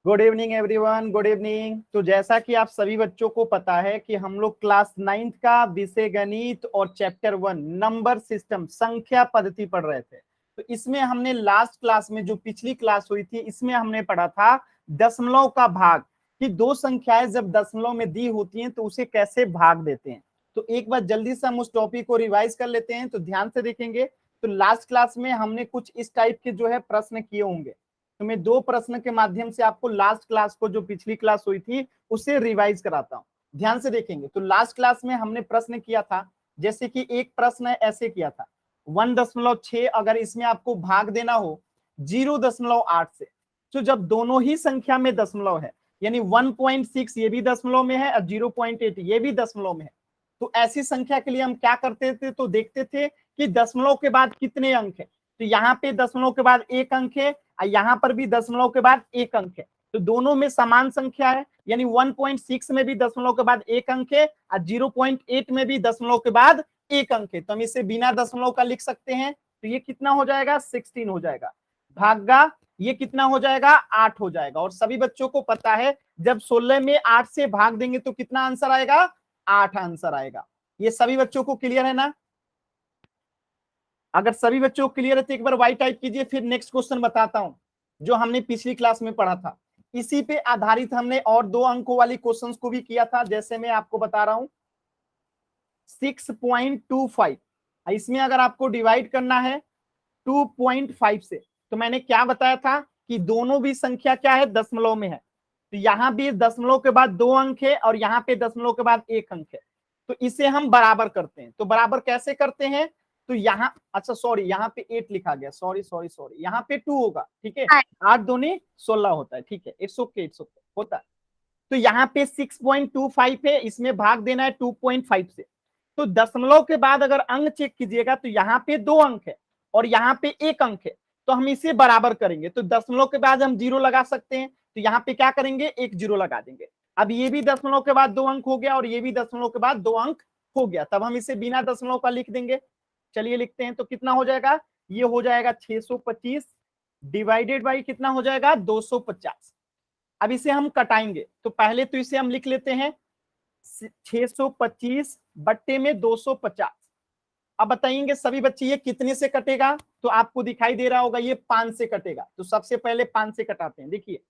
Good evening everyone, good evening. तो जैसा कि आप सभी बच्चों को पता है कि हम लोग क्लास 9th का विषय गणित और चैप्टर 1 नंबर सिस्टम संख्या पद्धति पढ़ रहे थे। तो इसमें हमने लास्ट क्लास में जो पिछली क्लास हुई थी इसमें हमने पढ़ा था दशमलव का भाग, कि दो संख्याएं जब दशमलव में दी होती हैं तो उसे कैसे भाग देते हैं। तो एक बार जल्दी से हम उस टॉपिक को रिवाइज कर लेते हैं। तो ध्यान से देखेंगे। तो लास्ट क्लास में हमने कुछ इस टाइप के जो है प्रश्न किए होंगे। तो मैं दो प्रश्न के माध्यम से आपको लास्ट क्लास को जो पिछली क्लास हुई थी उसे रिवाइज कराता हूं। ध्यान से देखेंगे। तो लास्ट क्लास में हमने प्रश्न किया था, जैसे कि एक प्रश्न ऐसे किया था 1.6, अगर इसमें आपको भाग देना हो 0.8 से। तो जब दोनों ही संख्या में दशमलव है, यानी 1.6 ये भी दशमलव में है और 0.8 ये भी दशमलव में है, तो ऐसी संख्या के लिए हम क्या करते थे, तो देखते थे कि दशमलव के बाद कितने अंक है। तो यहाँ पे दशमलव के बाद एक अंक है और यहाँ पर भी दशमलव के बाद एक अंक है। तो दोनों में समान संख्या है, यानी 1.6 में भी दशमलव के बाद एक अंक है और 0.8 में भी दशमलव के बाद एक अंक है। तो हम इसे बिना दशमलव का लिख सकते हैं। तो ये कितना हो जाएगा, 16 हो जाएगा। भागा ये कितना हो जाएगा, 8 हो जाएगा। और सभी बच्चों को पता है जब 16 में 8 से भाग देंगे तो कितना आंसर आएगा, 8 आंसर आएगा। ये सभी बच्चों को क्लियर है ना? अगर सभी बच्चों को क्लियर है तो एक बार वाई टाइप कीजिए, फिर नेक्स्ट क्वेश्चन बताता हूं जो हमने पिछली क्लास में पढ़ा था। इसी पे आधारित हमने और 2 अंकों वाली क्वेश्चंस को भी किया था। जैसे मैं आपको बता रहा हूं 6.25, इसमें अगर आपको डिवाइड करना है 2.5 से, तो मैंने क्या बताया था कि दोनों भी संख्या क्या है, दशमलव में है। तो यहां भी दशमलव के बाद 2 अंक है और यहाँ पे दशमलव के बाद 1 अंक है। तो इसे हम बराबर करते हैं। तो बराबर कैसे करते हैं, तो यहाँ, अच्छा सॉरी, यहाँ पे 8 लिखा गया, सॉरी सॉरी सॉरी, यहाँ पे 2 होगा, ठीक है। 8 दूनी 16 होता है, ठीक है, इट्स ओके, इट्स ओके होता है। तो यहाँ पे 6.25 है, इसमें भाग देना है 2.5 से। तो दशमलव के बाद अगर अंक चेक कीजिएगा तो यहाँ पे 2 अंक है और यहाँ पे 1 अंक है। तो हम इसे बराबर करेंगे। तो दशमलव के बाद हम 0 लगा सकते हैं। तो यहाँ पे क्या करेंगे, एक 0 लगा देंगे। अब ये भी दशमलव के बाद 2 अंक हो गया और ये भी दशमलव के बाद 2 अंक हो गया। तब हम इसे बिना दशमलव का लिख देंगे। चलिए लिखते हैं। तो कितना हो जाएगा, ये हो जाएगा 625 डिवाइडेड बाई कितना हो जाएगा, 250। अब इसे हम कटाएंगे। तो पहले तो इसे हम लिख लेते हैं 625 बट्टे में 250। अब बताएंगे सभी बच्चे ये कितने से कटेगा, तो आपको दिखाई दे रहा होगा ये 5 से कटेगा। तो सबसे पहले 5 से कटाते हैं। देखिए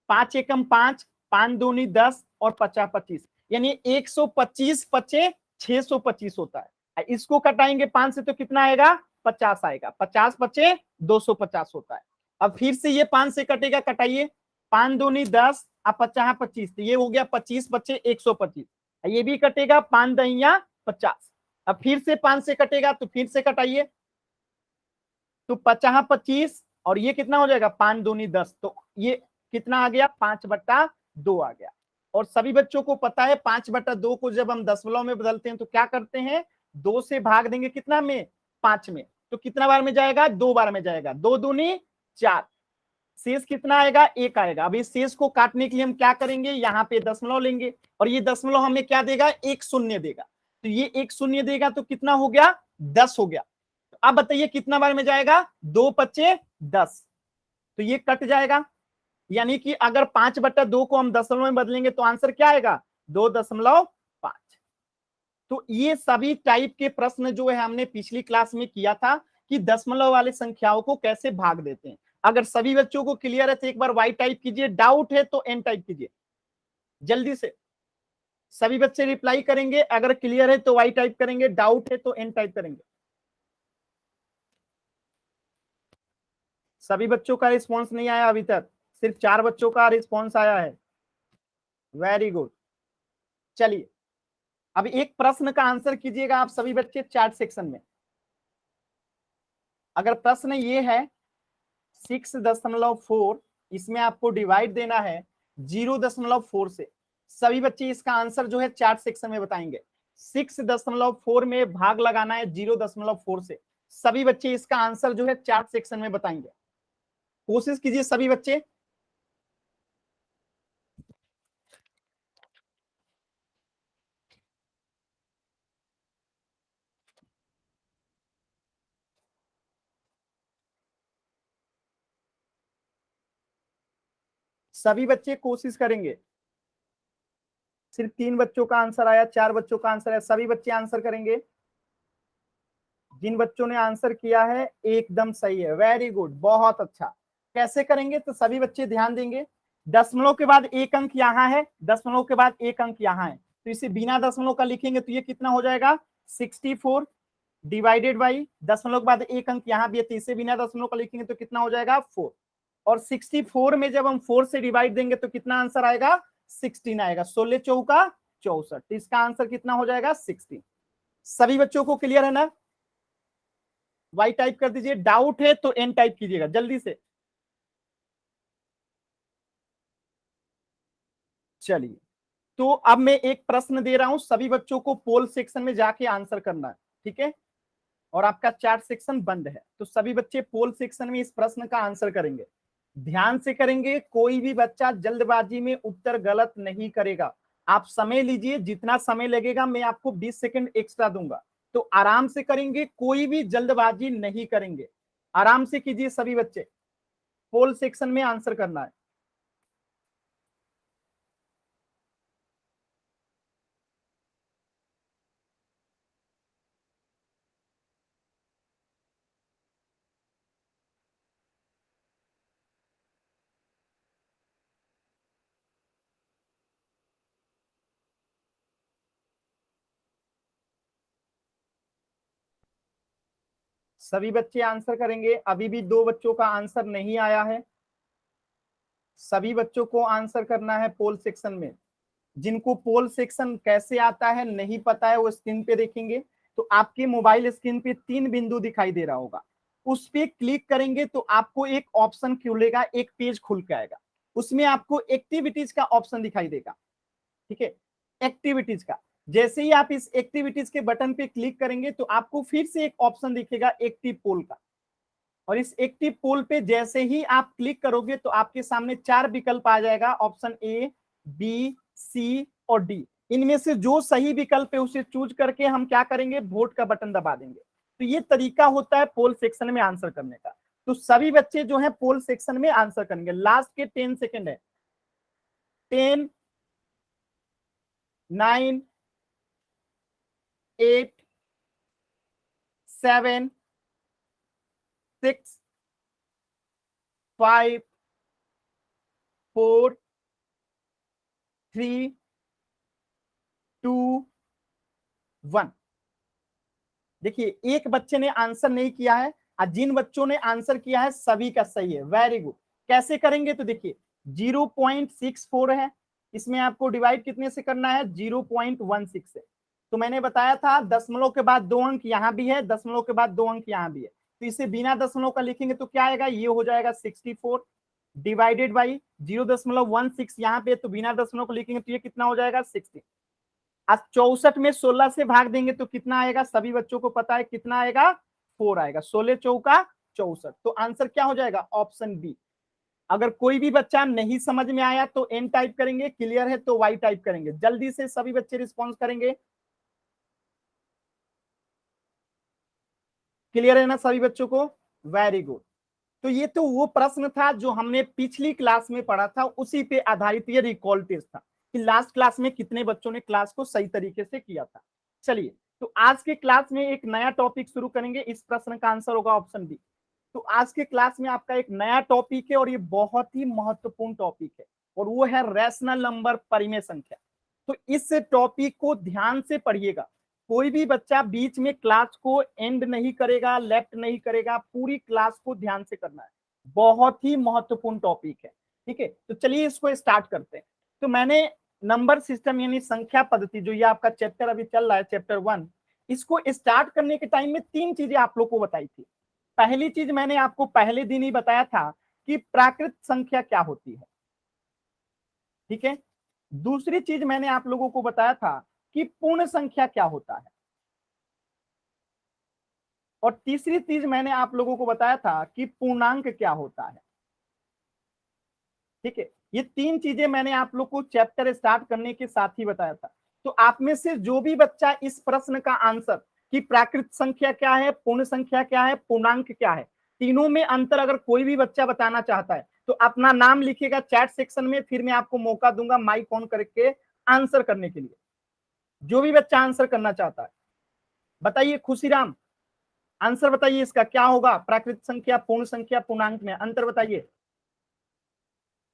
5 एकम 5, 5 दूनी 10 और 50 25, यानी 125 पचे 625 होता है। इसको कटाएंगे 5 से तो कितना आएगा, 50 आएगा। 50 पचे 250 होता है। अब फिर से ये 5 से कटेगा, कटाइए। 5 दूनी 10 और 50 25, तो ये हो गया 25 बचे 125। ये भी कटेगा, 5 दहिया 50। अब फिर से 5 से कटेगा, तो फिर से कटाइए। तो 50 25 और ये कितना हो जाएगा, 5 दूनी 10, तो ये कितना आ गया, 5/2 आ गया। और सभी बच्चों को पता है 5/2 को जब हम दशमलव में बदलते हैं तो क्या करते हैं, 2 से भाग देंगे कितना में, 5 में। तो कितना बार में जाएगा, 2 बार में जाएगा। 2 दूनी 4, शेष कितना आएगा, 1 आएगा। अब इस शेष को काटने के लिए हम क्या करेंगे, यहाँ पे दशमलव लेंगे और ये दशमलव हमें क्या देगा, एक शून्य देगा। तो ये एक शून्य देगा तो कितना हो गया, 10 हो गया। अब बताइए कितना बार में जाएगा, 2 पचे 10, तो ये कट जाएगा। यानी कि अगर 5/2 को हम दशमलव में बदलेंगे तो आंसर क्या आएगा, 2.5। तो ये सभी टाइप के प्रश्न जो है हमने पिछली क्लास में किया था कि दशमलव वाले संख्याओं को कैसे भाग देते हैं। अगर सभी बच्चों को क्लियर है तो एक बार वाई टाइप कीजिए, डाउट है तो एन टाइप कीजिए जल्दी से। सभी बच्चे रिप्लाई करेंगे, अगर क्लियर है तो वाई टाइप करेंगे, डाउट है तो एन टाइप करेंगे। सभी बच्चों का रिस्पॉन्स नहीं आया अभी तक, सिर्फ 4 बच्चों का रिस्पॉन्स आया है। Very good. चलिए अब एक प्रश्न का आंसर कीजिएगा आप सभी बच्चे चैट सेक्शन में। अगर प्रश्न ये है 6.4, इसमें आपको डिवाइड देना है 0.4 से। सभी बच्चे इसका आंसर जो है चैट सेक्शन में बताएंगे। 6.4 में भाग लगाना है 0.4 से। सभी बच्चे इसका आंसर जो है चैट सेक्शन में बताएंगे। कोशिश कीजिए सभी बच्चे। सभी बच्चे कोशिश करेंगे। सिर्फ 3 बच्चों का आंसर आया, 4 बच्चों का आंसर आया, सभी बच्चे आंसर करेंगे। जिन बच्चों ने आंसर किया है एकदम सही है, वेरी गुड, बहुत अच्छा। कैसे करेंगे तो सभी बच्चे ध्यान देंगे, दशमलव के बाद एक अंक यहाँ है, दशमलव के बाद एक अंक यहाँ है, तो इसे बिना दशमलव का लिखेंगे तो ये कितना हो जाएगा 64 डिवाइडेड बाई दशमलव के बाद एक अंक यहाँ भी है, तो इसे बिना दशमलव का लिखेंगे तो कितना हो जाएगा 4। और 64 में जब हम 4 से डिवाइड देंगे तो कितना आंसर आएगा 16 आएगा, 16 चौका 64, तो इसका आंसर कितना हो जाएगा 16। सभी बच्चों को क्लियर है ना? वाई टाइप कर दीजिए, डाउट है तो एन टाइप कीजिएगा जल्दी से। चलिए, तो अब मैं एक प्रश्न दे रहा हूं, सभी बच्चों को पोल सेक्शन में जाके आंसर करना है, ठीक है? और आपका चैट सेक्शन बंद है, तो सभी बच्चे पोल सेक्शन में इस प्रश्न का आंसर करेंगे, ध्यान से करेंगे, कोई भी बच्चा जल्दबाजी में उत्तर गलत नहीं करेगा। आप समय लीजिए, जितना समय लगेगा मैं आपको 20 सेकंड एक्स्ट्रा दूंगा, तो आराम से करेंगे, कोई भी जल्दबाजी नहीं करेंगे, आराम से कीजिए सभी बच्चे, पोल सेक्शन में आंसर करना है। सभी बच्चे आंसर करेंगे, अभी भी 2 बच्चों का आंसर नहीं आया है, सभी बच्चों को आंसर करना है पोल सेक्शन में। जिनको पोल सेक्शन कैसे आता है नहीं पता है वो स्क्रीन पे देखेंगे, तो आपके मोबाइल स्क्रीन पे 3 बिंदु दिखाई दे रहा होगा, उस पे क्लिक करेंगे तो आपको एक ऑप्शन खुलेगा, एक पेज खुल के आएगा, उसमें आपको एक्टिविटीज का ऑप्शन दिखाई देगा, ठीक है? एक्टिविटीज का, जैसे ही आप इस एक्टिविटीज के बटन पे क्लिक करेंगे तो आपको फिर से एक ऑप्शन दिखेगा एक्टिव पोल का, और इस एक्टिव पोल पे जैसे ही आप क्लिक करोगे तो आपके सामने 4 विकल्प आ जाएगा, ऑप्शन ए, बी, सी और डी, इनमें से जो सही विकल्प है उसे चूज करके हम क्या करेंगे, वोट का बटन दबा देंगे। तो ये तरीका होता है पोल सेक्शन में आंसर करने का। तो सभी बच्चे जो है पोल सेक्शन में आंसर करेंगे, लास्ट के 10 सेकेंड है, 10, 9, 8, 7, 6, 5, 4, 3, 2, 1। देखिए, एक बच्चे ने आंसर नहीं किया है, और जिन बच्चों ने आंसर किया है सभी का सही है, वेरी गुड। कैसे करेंगे तो देखिए 0.64 है, इसमें आपको डिवाइड कितने से करना है, 0.16 से। तो मैंने बताया था दशमलव के बाद 2 अंक यहाँ भी है, दशमलव के बाद 2 अंक यहाँ भी है, तो इसे बिना दशमलव का लिखेंगे तो क्या आएगा, ये हो जाएगा 64 डिवाइडेड बाई 0.16 यहाँ पे, तो बिना दशमलव को लिखेंगे तो ये कितना हो जाएगा 60। आज 64 में 16 से भाग देंगे तो कितना आएगा, सभी बच्चों को पता है कितना आएगा, 4 आएगा, 16 चौका 64, तो आंसर क्या हो जाएगा, ऑप्शन बी। अगर कोई भी बच्चा नहीं समझ में आया तो एन टाइप करेंगे, क्लियर है तो वाई टाइप करेंगे, जल्दी से सभी बच्चे रिस्पॉन्स करेंगे। क्लियर है ना सभी बच्चों को, वेरी गुड। तो ये तो वो प्रश्न था जो हमने पिछली क्लास में पढ़ा था, उसी पे आधारित ये रिकॉल टेस्ट था कि लास्ट क्लास में कितने बच्चों ने क्लास को सही तरीके से किया था। चलिए, तो आज के क्लास में एक नया टॉपिक शुरू करेंगे, इस प्रश्न का आंसर होगा ऑप्शन बी। तो आज के क्लास में आपका एक नया टॉपिक है और ये बहुत ही महत्वपूर्ण टॉपिक है, और वो है रैशनल नंबर, परिमेय संख्या। तो इस टॉपिक को ध्यान से पढ़िएगा, कोई भी बच्चा बीच में क्लास को एंड नहीं करेगा, लेफ्ट नहीं करेगा, पूरी क्लास को ध्यान से करना है, बहुत ही महत्वपूर्ण टॉपिक है, ठीक है? तो चलिए इसको स्टार्ट करते हैं। तो मैंने नंबर सिस्टम यानी संख्या पद्धति, जो ये आपका चैप्टर अभी चल रहा है, चैप्टर 1, इसको स्टार्ट करने के टाइम में 3 चीजें आप लोग को बताई थी। पहली चीज मैंने आपको पहले दिन ही बताया था कि प्राकृत संख्या क्या होती है, ठीक है? दूसरी चीज मैंने आप लोगों को बताया था कि पूर्ण संख्या क्या होता है, और तीसरी चीज मैंने आप लोगों को बताया था कि पूर्णांक क्या होता है, ठीक है? ये 3 चीजें मैंने आप लोग को चैप्टर स्टार्ट करने के साथ ही बताया था। तो आप में से जो भी बच्चा इस प्रश्न का आंसर कि प्राकृत संख्या क्या है, पूर्ण संख्या क्या है, पूर्णांक क्या है, तीनों में अंतर अगर कोई भी बच्चा बताना चाहता है तो अपना नाम लिखेगा चैट सेक्शन में, फिर मैं आपको मौका दूंगा माइक ऑन करके आंसर करने के लिए। जो भी बच्चा आंसर करना चाहता है बताइए। खुशीराम आंसर बताइए, इसका क्या होगा? प्राकृत संख्या, पूर्ण संख्या, पूर्णांक में अंतर बताइए।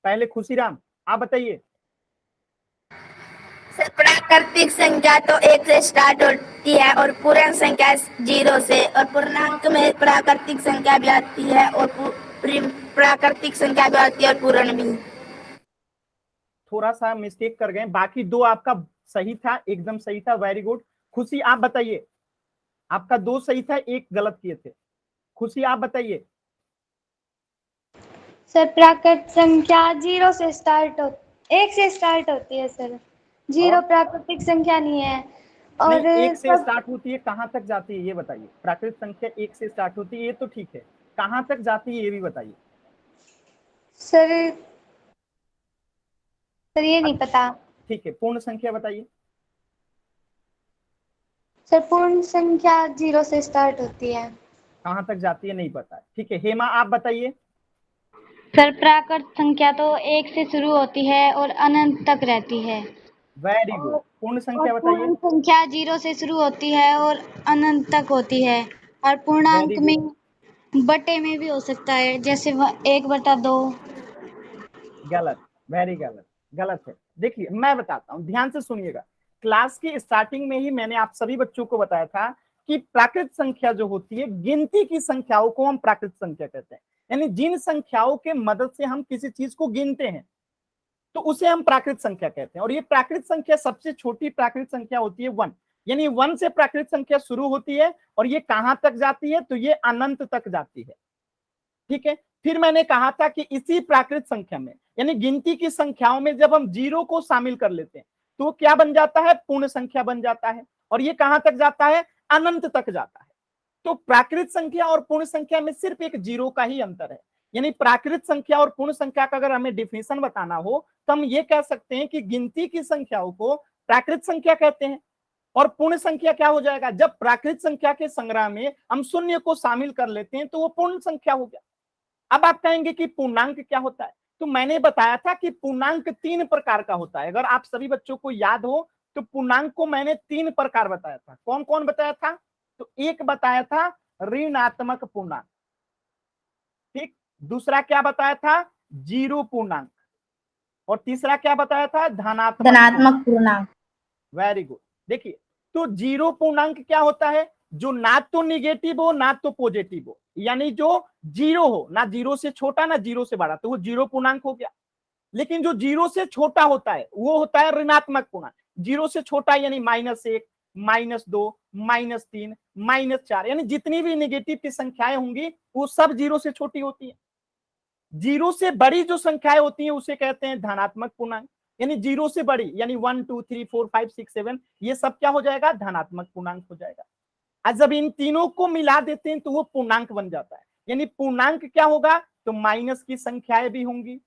पहले खुशीराम आप बताइए। सर प्राकृतिक संख्या तो 1 से स्टार्ट होती है और पूर्ण संख्या 0 से, और पूर्णांक में प्राकृतिक संख्या भी आती है और प्राकृतिक संख्या भी आती है और पूर्ण भी। थोड़ा सा मिस्टेक कर गए, बाकी दो आपका सही था, एकदम सही था, वेरी गुड। खुशी आप बताइए, आपका दो सही था, एक गलत किए थे। खुशी आप बताइए। सर प्राकृत संख्या 0 से स्टार्ट हो 1 से स्टार्ट होती है सर, 0 प्राकृतिक संख्या नहीं है। और नहीं, 1 से स्टार्ट होती है, कहां तक जाती है ये बताइए। प्राकृत संख्या 1 से स्टार्ट होती है ये तो ठीक है, कहां तक जाती है ये भी बताइए। सर ये नहीं पता। ठीक है, पूर्ण संख्या बताइए। सर पूर्ण संख्या 0 से स्टार्ट होती है। कहां तक जाती है नहीं पता है, ठीक है। हेमा आप बताइए। सर प्राकृत संख्या तो 1 से शुरू होती है और अनंत तक रहती है। Very good. पूर्ण संख्या बताइए। पूर्ण संख्या 0 से शुरू होती है और अनंत तक होती है, और पूर्णांक में बटे में भी हो सकता है, जैसे 1/2। गलत, वेरी गलत, गलत है। देखिए मैं बताता हूं, ध्यान से सुनिएगा। क्लास की स्टार्टिंग में ही मैंने आप सभी बच्चों को बताया था कि प्राकृत संख्या जो होती है, गिनती की संख्याओं को हम प्राकृत संख्या कहते हैं। यानी जिन संख्याओं के मदद से हम किसी चीज को गिनते हैं तो उसे हम प्राकृत संख्या कहते हैं। और ये प्राकृत संख्या सबसे छोटी प्राकृत संख्या होती है 1, यानी 1 से प्राकृत संख्या शुरू होती है और ये कहां तक जाती है तो ये अनंत तक जाती है। ठीक है, फिर मैंने कहा था कि इसी प्राकृत संख्या में यानी गिनती की संख्याओं में जब हम 0 को शामिल कर लेते हैं तो क्या बन जाता है? पूर्ण संख्या बन जाता है। और ये कहां तक जाता है? अनंत तक जाता है। तो प्राकृत संख्या और पूर्ण संख्या में सिर्फ एक 0 का ही अंतर है। यानी प्राकृत संख्या और पूर्ण संख्या का अगर हमें डिफिनेशन बताना हो तो हम ये कह सकते हैं कि गिनती की संख्याओं को प्राकृत संख्या कहते हैं। और पूर्ण संख्या क्या हो जाएगा? जब प्राकृत संख्या के संग्रह में हम शून्य को शामिल कर लेते हैं तो वो पूर्ण संख्या हो गया। अब आप कहेंगे कि पूर्णांक क्या होता है? तो मैंने बताया था कि पूर्णांक 3 प्रकार का होता है। अगर आप सभी बच्चों को याद हो तो पूर्णांक को मैंने 3 प्रकार बताया था। कौन कौन बताया था? तो एक बताया था ऋणात्मक पूर्णांक, ठीक। दूसरा क्या बताया था? जीरो पूर्णांक। और तीसरा क्या बताया था? धनात्मक पूर्णांक। Very good. देखिए, तो जीरो पूर्णांक क्या होता है? जो ना तो निगेटिव हो ना तो पॉजिटिव हो, यानी जो जीरो हो, ना जीरो से छोटा ना जीरो से बड़ा, तो वो जीरो पूर्णांक हो गया। लेकिन जो जीरो से छोटा होता है वो होता है ऋणात्मक पूर्णांक। जीरो से छोटा यानी -1, -2, -3, -4, यानी जितनी भी निगेटिव की संख्याएं होंगी वो सब जीरो से छोटी होती है। जीरो से बड़ी जो संख्याएं होती हैं उसे कहते हैं धनात्मक पूर्णांक। यानी जीरो से बड़ी यानी 1 2 3 4 5 6 7 ये सब क्या हो जाएगा? धनात्मक पूर्णांक हो जाएगा। आज जब इन तीनों को मिला देते हैं तो वो पूर्णांक बन जाता है। यानी पूर्णांक क्या होगा? तो माइनस की संख्याएं भी होंगी,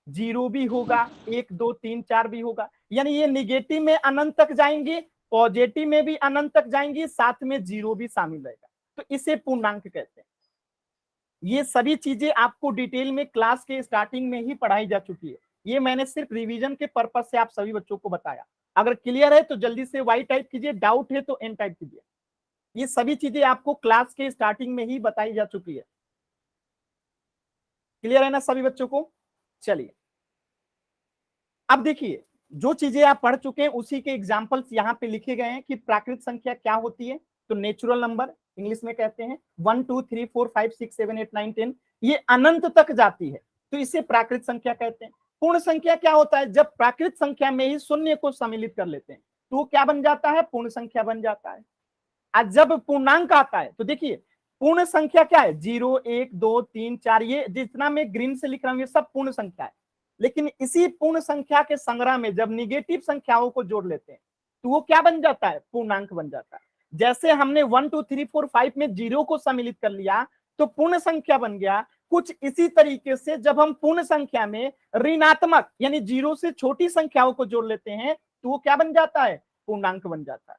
जीरो भी होगा, 1 2 3 4 भी होगा। यानी ये निगेटिव में अनंत तक जाएंगे, पॉजिटिव में भी अनंत तक जाएंगी, साथ में जीरो भी शामिल रहेगा, तो इसे पूर्णांक कहते हैं। ये सभी चीजें आपको डिटेल में क्लास के स्टार्टिंग में ही पढ़ाई जा चुकी है। ये मैंने सिर्फ रिवीजन के पर्पज से आप सभी बच्चों को बताया। अगर क्लियर है तो जल्दी से वाई टाइप कीजिए, डाउट है तो एन टाइप कीजिए। ये सभी चीजें आपको क्लास के स्टार्टिंग में ही बताई जा चुकी है। क्लियर है ना सभी बच्चों को? चलिए अब देखिए, जो चीजें आप पढ़ चुके हैं उसी के एग्जाम्पल्स यहाँ पे लिखे गए हैं कि प्राकृत संख्या क्या होती है। तो नेचुरल नंबर इंग्लिश में कहते हैं 1 2 3 4 5 6 7 8 9 10, ये अनंत तक जाती है तो इसे प्राकृत संख्या कहते हैं। पूर्ण संख्या क्या होता है? जब प्राकृत संख्या में ही शून्य को सम्मिलित कर लेते हैं तो वो क्या बन जाता है? पूर्ण संख्या बन जाता है। आज जब पूर्णांक आता है तो देखिए, पूर्ण संख्या क्या है? 0 1 2 3 4, ये जितना मैं ग्रीन से लिख रहा हूँ ये सब पूर्ण संख्या है। लेकिन इसी पूर्ण संख्या के संग्रह में जब निगेटिव संख्याओं को जोड़ लेते हैं तो वो क्या बन जाता है? पूर्णांक बन जाता है। जैसे हमने 1 2 3 4 5 में जीरो को सम्मिलित कर लिया तो पूर्ण संख्या बन गया। कुछ इसी तरीके से जब हम पूर्ण संख्या में ऋणात्मक यानी जीरो से छोटी संख्याओं को जोड़ लेते हैं तो वो क्या बन जाता है? पूर्णांक बन जाता है।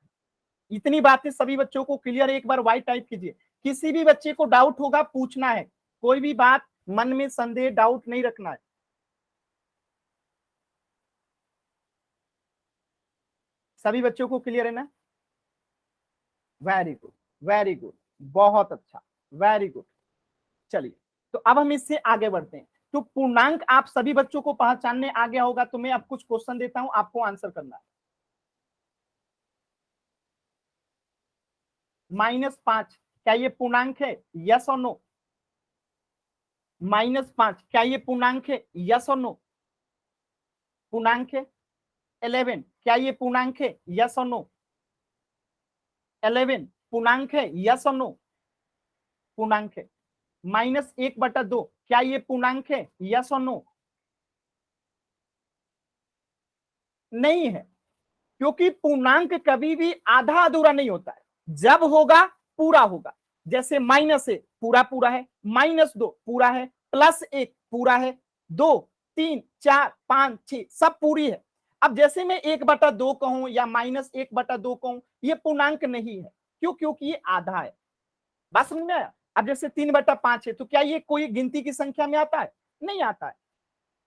इतनी बातें सभी बच्चों को क्लियर? एक बार वाई टाइप कीजिए। किसी भी बच्चे को डाउट होगा पूछना है, कोई भी बात मन में संदेह डाउट नहीं रखना है। सभी बच्चों को क्लियर है ना? वेरी गुड, वेरी गुड, बहुत अच्छा, वेरी गुड। चलिए, तो अब हम इससे आगे बढ़ते हैं। तो पूर्णांक आप सभी बच्चों को पहचानने आ गया होगा, तो मैं अब कुछ क्वेश्चन देता हूं, आपको आंसर करना है। -5 क्या ये पूर्णांक है? यस और नो? -5 क्या ये पूर्णांक है? यस और नो? पूर्णांक है। 11 क्या ये पूर्णांक है? यस और नो? 11 पूर्णांक है? यस और नो? पूर्णांक है। -1/2 क्या ये पूर्णांक है? यस और नो? नहीं है, क्योंकि पूर्णांक कभी भी आधा अधूरा नहीं होता है, जब होगा पूरा होगा। जैसे -1 पूरा पूरा है, -2 पूरा है, +1 पूरा है, 2 3 4 5 6 सब पूरी है। अब जैसे मैं 1/2 कहूं या -1/2 कहूं, ये पूर्णांक नहीं है। क्यों? क्योंकि ये आधा है। बात समझ में आया? अब जैसे 3/5 है, तो क्या ये कोई गिनती की संख्या में आता है? नहीं आता है।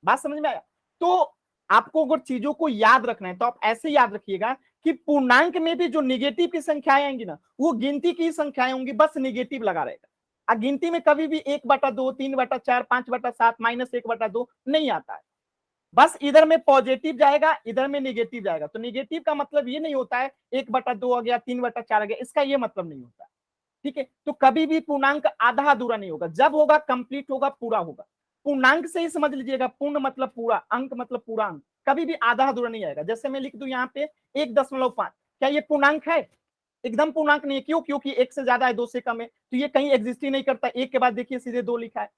बात समझ में आया? तो आपको अगर चीजों को याद रखना है तो आप ऐसे याद रखिएगा कि पूर्णांक में भी जो निगेटिव की संख्याएं आएंगी ना, वो गिनती की संख्याएं होंगी, बस निगेटिव लगा रहेगा। गिनती में कभी भी 1/2 3/4 5/7 -1/2 नहीं आता है। बस इधर में पॉजिटिव जाएगा, इधर में निगेटिव जाएगा। तो निगेटिव का मतलब ये नहीं होता है 1/2 आ गया 3/4 आ गया, इसका ये मतलब नहीं होता। ठीक है, तो कभी भी पूर्णांक आधा अधूरा नहीं होगा, जब होगा कंप्लीट होगा, पूरा होगा। पूर्णांक से ही समझ लीजिएगा, पूर्ण मतलब पूरा, अंक मतलब पूरा अंक, कभी भी आधा अधूरा नहीं आएगा। जैसे मैं लिख दूं यहाँ पे 1.5, क्या ये पूर्णांक है? एकदम पूर्णांक नहीं है। क्यों? क्योंकि 1 से ज्यादा है, 2 से कम है, तो ये कहीं एग्जिस्ट ही नहीं करता। 1 के बाद देखिए सीधे 2 लिखा है।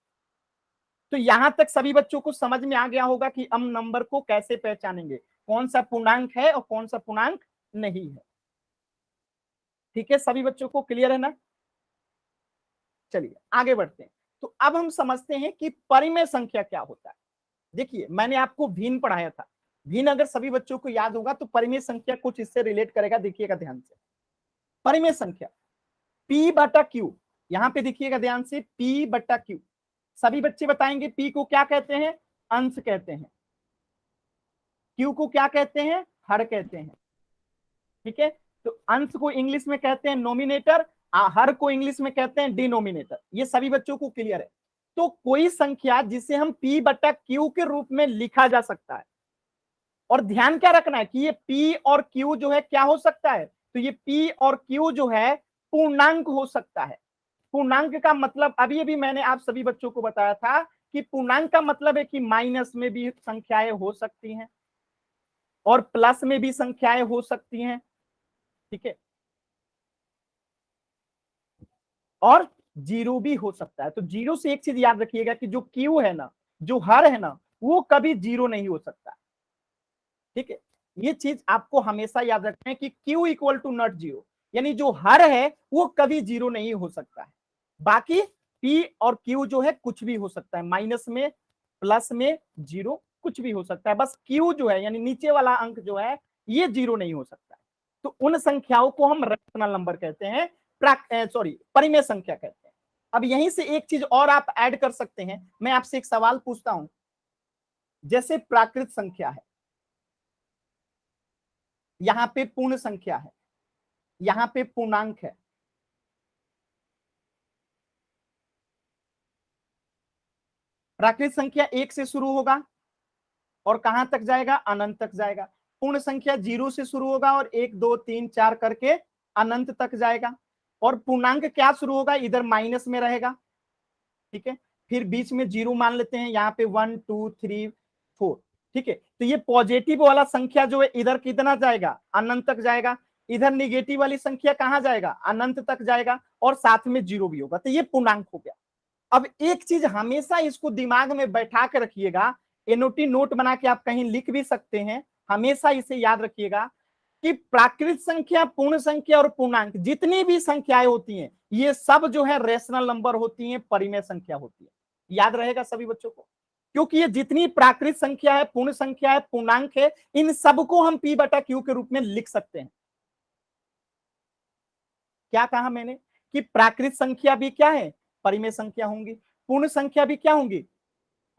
तो यहां तक सभी बच्चों को समझ में आ गया होगा कि हम नंबर को कैसे पहचानेंगे, कौन सा पूर्णांक है और कौन सा पूर्णांक नहीं है। ठीक है, सभी बच्चों को क्लियर है ना? चलिए आगे बढ़ते हैं। तो अब हम समझते हैं कि परिमेय संख्या क्या होता है। देखिए, मैंने आपको भिन्न पढ़ाया था। भिन्न अगर सभी बच्चों को याद होगा तो परिमेय संख्या कुछ इससे रिलेट करेगा। देखिएगा ध्यान से, परिमेय संख्या P/Q, यहां पे देखिएगा ध्यान से, P/Q। सभी बच्चे बताएंगे P को क्या कहते हैं? अंश कहते हैं। Q को क्या कहते हैं? हर कहते हैं। ठीक है, तो अंश को इंग्लिश में कहते हैं नोमिनेटर, हर को इंग्लिश में कहते हैं डिनोमिनेटर। ये सभी बच्चों को क्लियर है? तो कोई संख्या जिसे हम P/Q के रूप में लिखा जा सकता है, और ध्यान क्या रखना है कि ये P और Q जो है क्या हो सकता है? तो ये P और Q जो है पूर्णांक हो सकता है। पूर्णांक का मतलब अभी अभी मैंने आप सभी बच्चों को बताया था कि पूर्णांक का मतलब है कि माइनस में भी संख्याएं हो सकती हैं और प्लस में भी संख्याएं हो सकती हैं। ठीक है, और जीरो भी हो सकता है। तो जीरो से एक चीज याद रखिएगा कि जो क्यू है ना, जो हर है ना, वो कभी जीरो नहीं हो सकता। ठीक है, ये चीज आपको हमेशा याद रखना है कि Q equal to not zero, यानी जो हर है वो कभी जीरो नहीं हो सकता है। बाकी पी और क्यू जो है कुछ भी हो सकता है, माइनस में, प्लस में, जीरो कुछ भी हो सकता है। बस क्यू जो है यानी नीचे वाला अंक जो है ये जीरो नहीं हो सकता है। तो उन संख्याओं को हम रैशनल नंबर कहते हैं, परिमेय संख्या कहते हैं। अब यहीं से एक चीज और आप ऐड कर सकते हैं। मैं आपसे एक सवाल पूछता हूं, जैसे प्राकृत संख्या है, यहां पे पूर्ण संख्या है, यहां पे पूर्णांक है। प्राकृत संख्या 1 से शुरू होगा और कहां तक जाएगा? अनंत तक जाएगा। पूर्ण संख्या 0 से शुरू होगा और 1 2 3 4 करके अनंत तक जाएगा। और पूर्णांक क्या शुरू होगा? इधर माइनस में रहेगा। ठीक है, फिर बीच में 0 मान लेते हैं, यहाँ पे 1 2 3 4। ठीक है, तो ये पॉजिटिव वाला संख्या जो है इधर कितना जाएगा? अनंत तक जाएगा। इधर निगेटिव वाली संख्या कहां जाएगा? अनंत तक जाएगा, और साथ में 0 भी होगा। तो ये पूर्णांक हो गया। अब एक चीज हमेशा इसको दिमाग में बैठा के रखिएगा, एनोटी नोट बना के आप कहीं लिख भी सकते हैं। हमेशा इसे याद रखिएगा कि प्राकृत संख्या, पूर्ण संख्या और पूर्णांक जितनी भी संख्याएं होती हैं, ये सब जो है रेशनल नंबर होती हैं, परिमेय संख्या होती है। याद रहेगा सभी बच्चों को, क्योंकि ये जितनी प्राकृत संख्या है, पूर्ण संख्या है, पूर्णांक है, इन सबको हम P/Q के रूप में लिख सकते हैं। क्या कहा मैंने कि प्राकृत संख्या भी क्या है, परिमेय संख्या होंगी, पूर्ण संख्या भी क्या होंगी,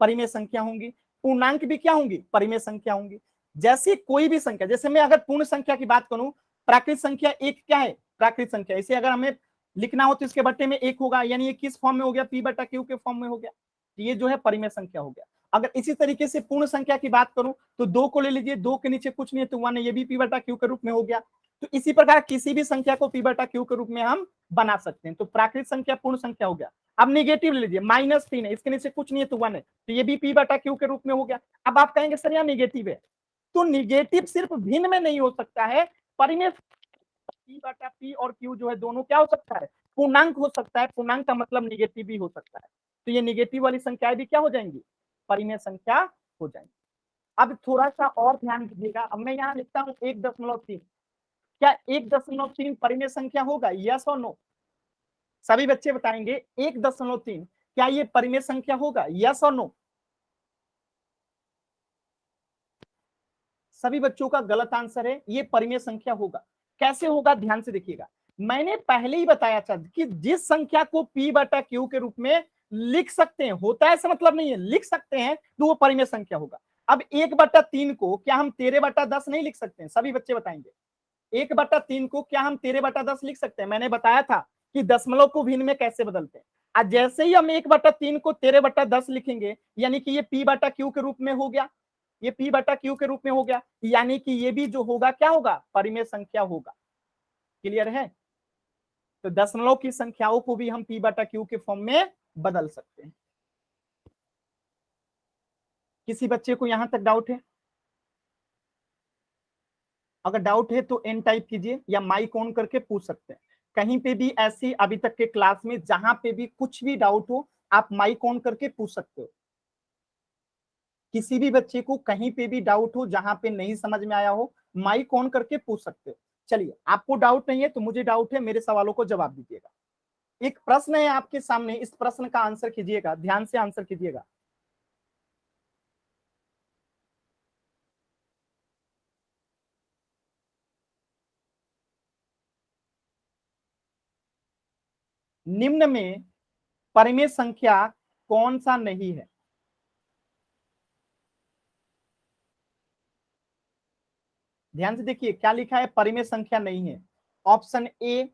परिमेय संख्या होंगी, पूर्णांक भी क्या होंगी, परिमेय संख्या होंगी। जैसे कोई भी संख्या, जैसे मैं अगर पूर्ण संख्या की बात करूं, प्राकृत संख्या एक क्या है, प्राकृत संख्या, इसे अगर हमें लिखना हो तो इसके बट्टे में एक होगा, यानी ये किस फॉर्म में हो गया, पी बटा क्यू के फॉर्म में हो गया, तो ये जो है परिमेय संख्या हो गया। अगर इसी तरीके से पूर्ण संख्या की बात करूं तो 2 को ले लीजिए, 2 के नीचे कुछ नहीं है तो 1 है, ये भी पी बटा क्यू के रूप में हो गया। तो इसी प्रकार किसी भी संख्या को पी बटा क्यू के रूप में हम बना सकते हैं। तो प्राकृत संख्या पूर्ण संख्या हो गया। अब निगेटिव ले लीजिए, -3 है, इसके नीचे कुछ नहीं है तो 1 है, तो ये भी पी बटा क्यू के रूप में हो गया। अब आप कहेंगे सर यहाँ निगेटिव है, तो निगेटिव सिर्फ भिन्न में नहीं हो सकता है, परिमेय पी बटा पी और क्यू जो है दोनों क्या हो सकता है, पूर्णांक हो सकता है। पूर्णांक का मतलब निगेटिव भी हो सकता है, तो ये निगेटिव वाली संख्याएं भी क्या हो जाएंगी, परिमेय संख्या हो जाएंगी। अब थोड़ा सा और ध्यान दीजिएगा, अब मैं यहाँ लिखता हूँ 1.3, क्या 1.3 परिमेय संख्या होगा, यस और नो? सभी बच्चे बताएंगे 1.3 क्या ये परिमेय संख्या होगा, यस और नो? सभी बच्चों का गलत आंसर है, ये परिमेय संख्या होगा। कैसे होगा, ध्यान से देखिएगा। मैंने पहले ही बताया था कि जिस संख्या को पी बटा क्यू के रूप में लिख सकते हैं, होता है ऐसा मतलब नहीं है, लिख सकते हैं, तो वो परिमेय संख्या होगा। अब 1/3 को क्या हम 13/10 नहीं लिख सकते हैं? सभी बच्चे बताएंगे 1/3 को क्या हम 13/10 लिख सकते हैं? मैंने बताया था कि दशमलव को भिन्न में कैसे बदलते हैं। आज जैसे ही हम 1/3 को 13/10 लिखेंगे, यानी कि ये पी बटा क्यू के रूप में हो गया, ये पी बटा क्यू के रूप में हो गया, यानी कि ये भी जो होगा क्या होगा, परिमेय संख्या होगा। क्लियर है? तो दशमलव की संख्याओं को भी हम पी बटा क्यू के फॉर्म में बदल सकते हैं। किसी बच्चे को यहां तक डाउट है? अगर डाउट है तो एन टाइप कीजिए या माइक ऑन करके पूछ सकते हैं। कहीं पे भी ऐसी अभी तक के क्लास में जहां पे भी कुछ भी डाउट हो, आप माइक ऑन करके पूछ सकते हो। किसी भी बच्चे को कहीं पे भी डाउट हो, जहां पे नहीं समझ में आया हो, माइक ऑन करके पूछ सकते हो। चलिए, आपको डाउट नहीं है तो मुझे डाउट है, मेरे सवालों को जवाब दीजिएगा। एक प्रश्न है आपके सामने, इस प्रश्न का आंसर कीजिएगा, ध्यान से आंसर कीजिएगा। निम्न में परिमेय संख्या कौन सा नहीं है? ध्यान से देखिए क्या लिखा है, परिमेय संख्या नहीं है। Option A,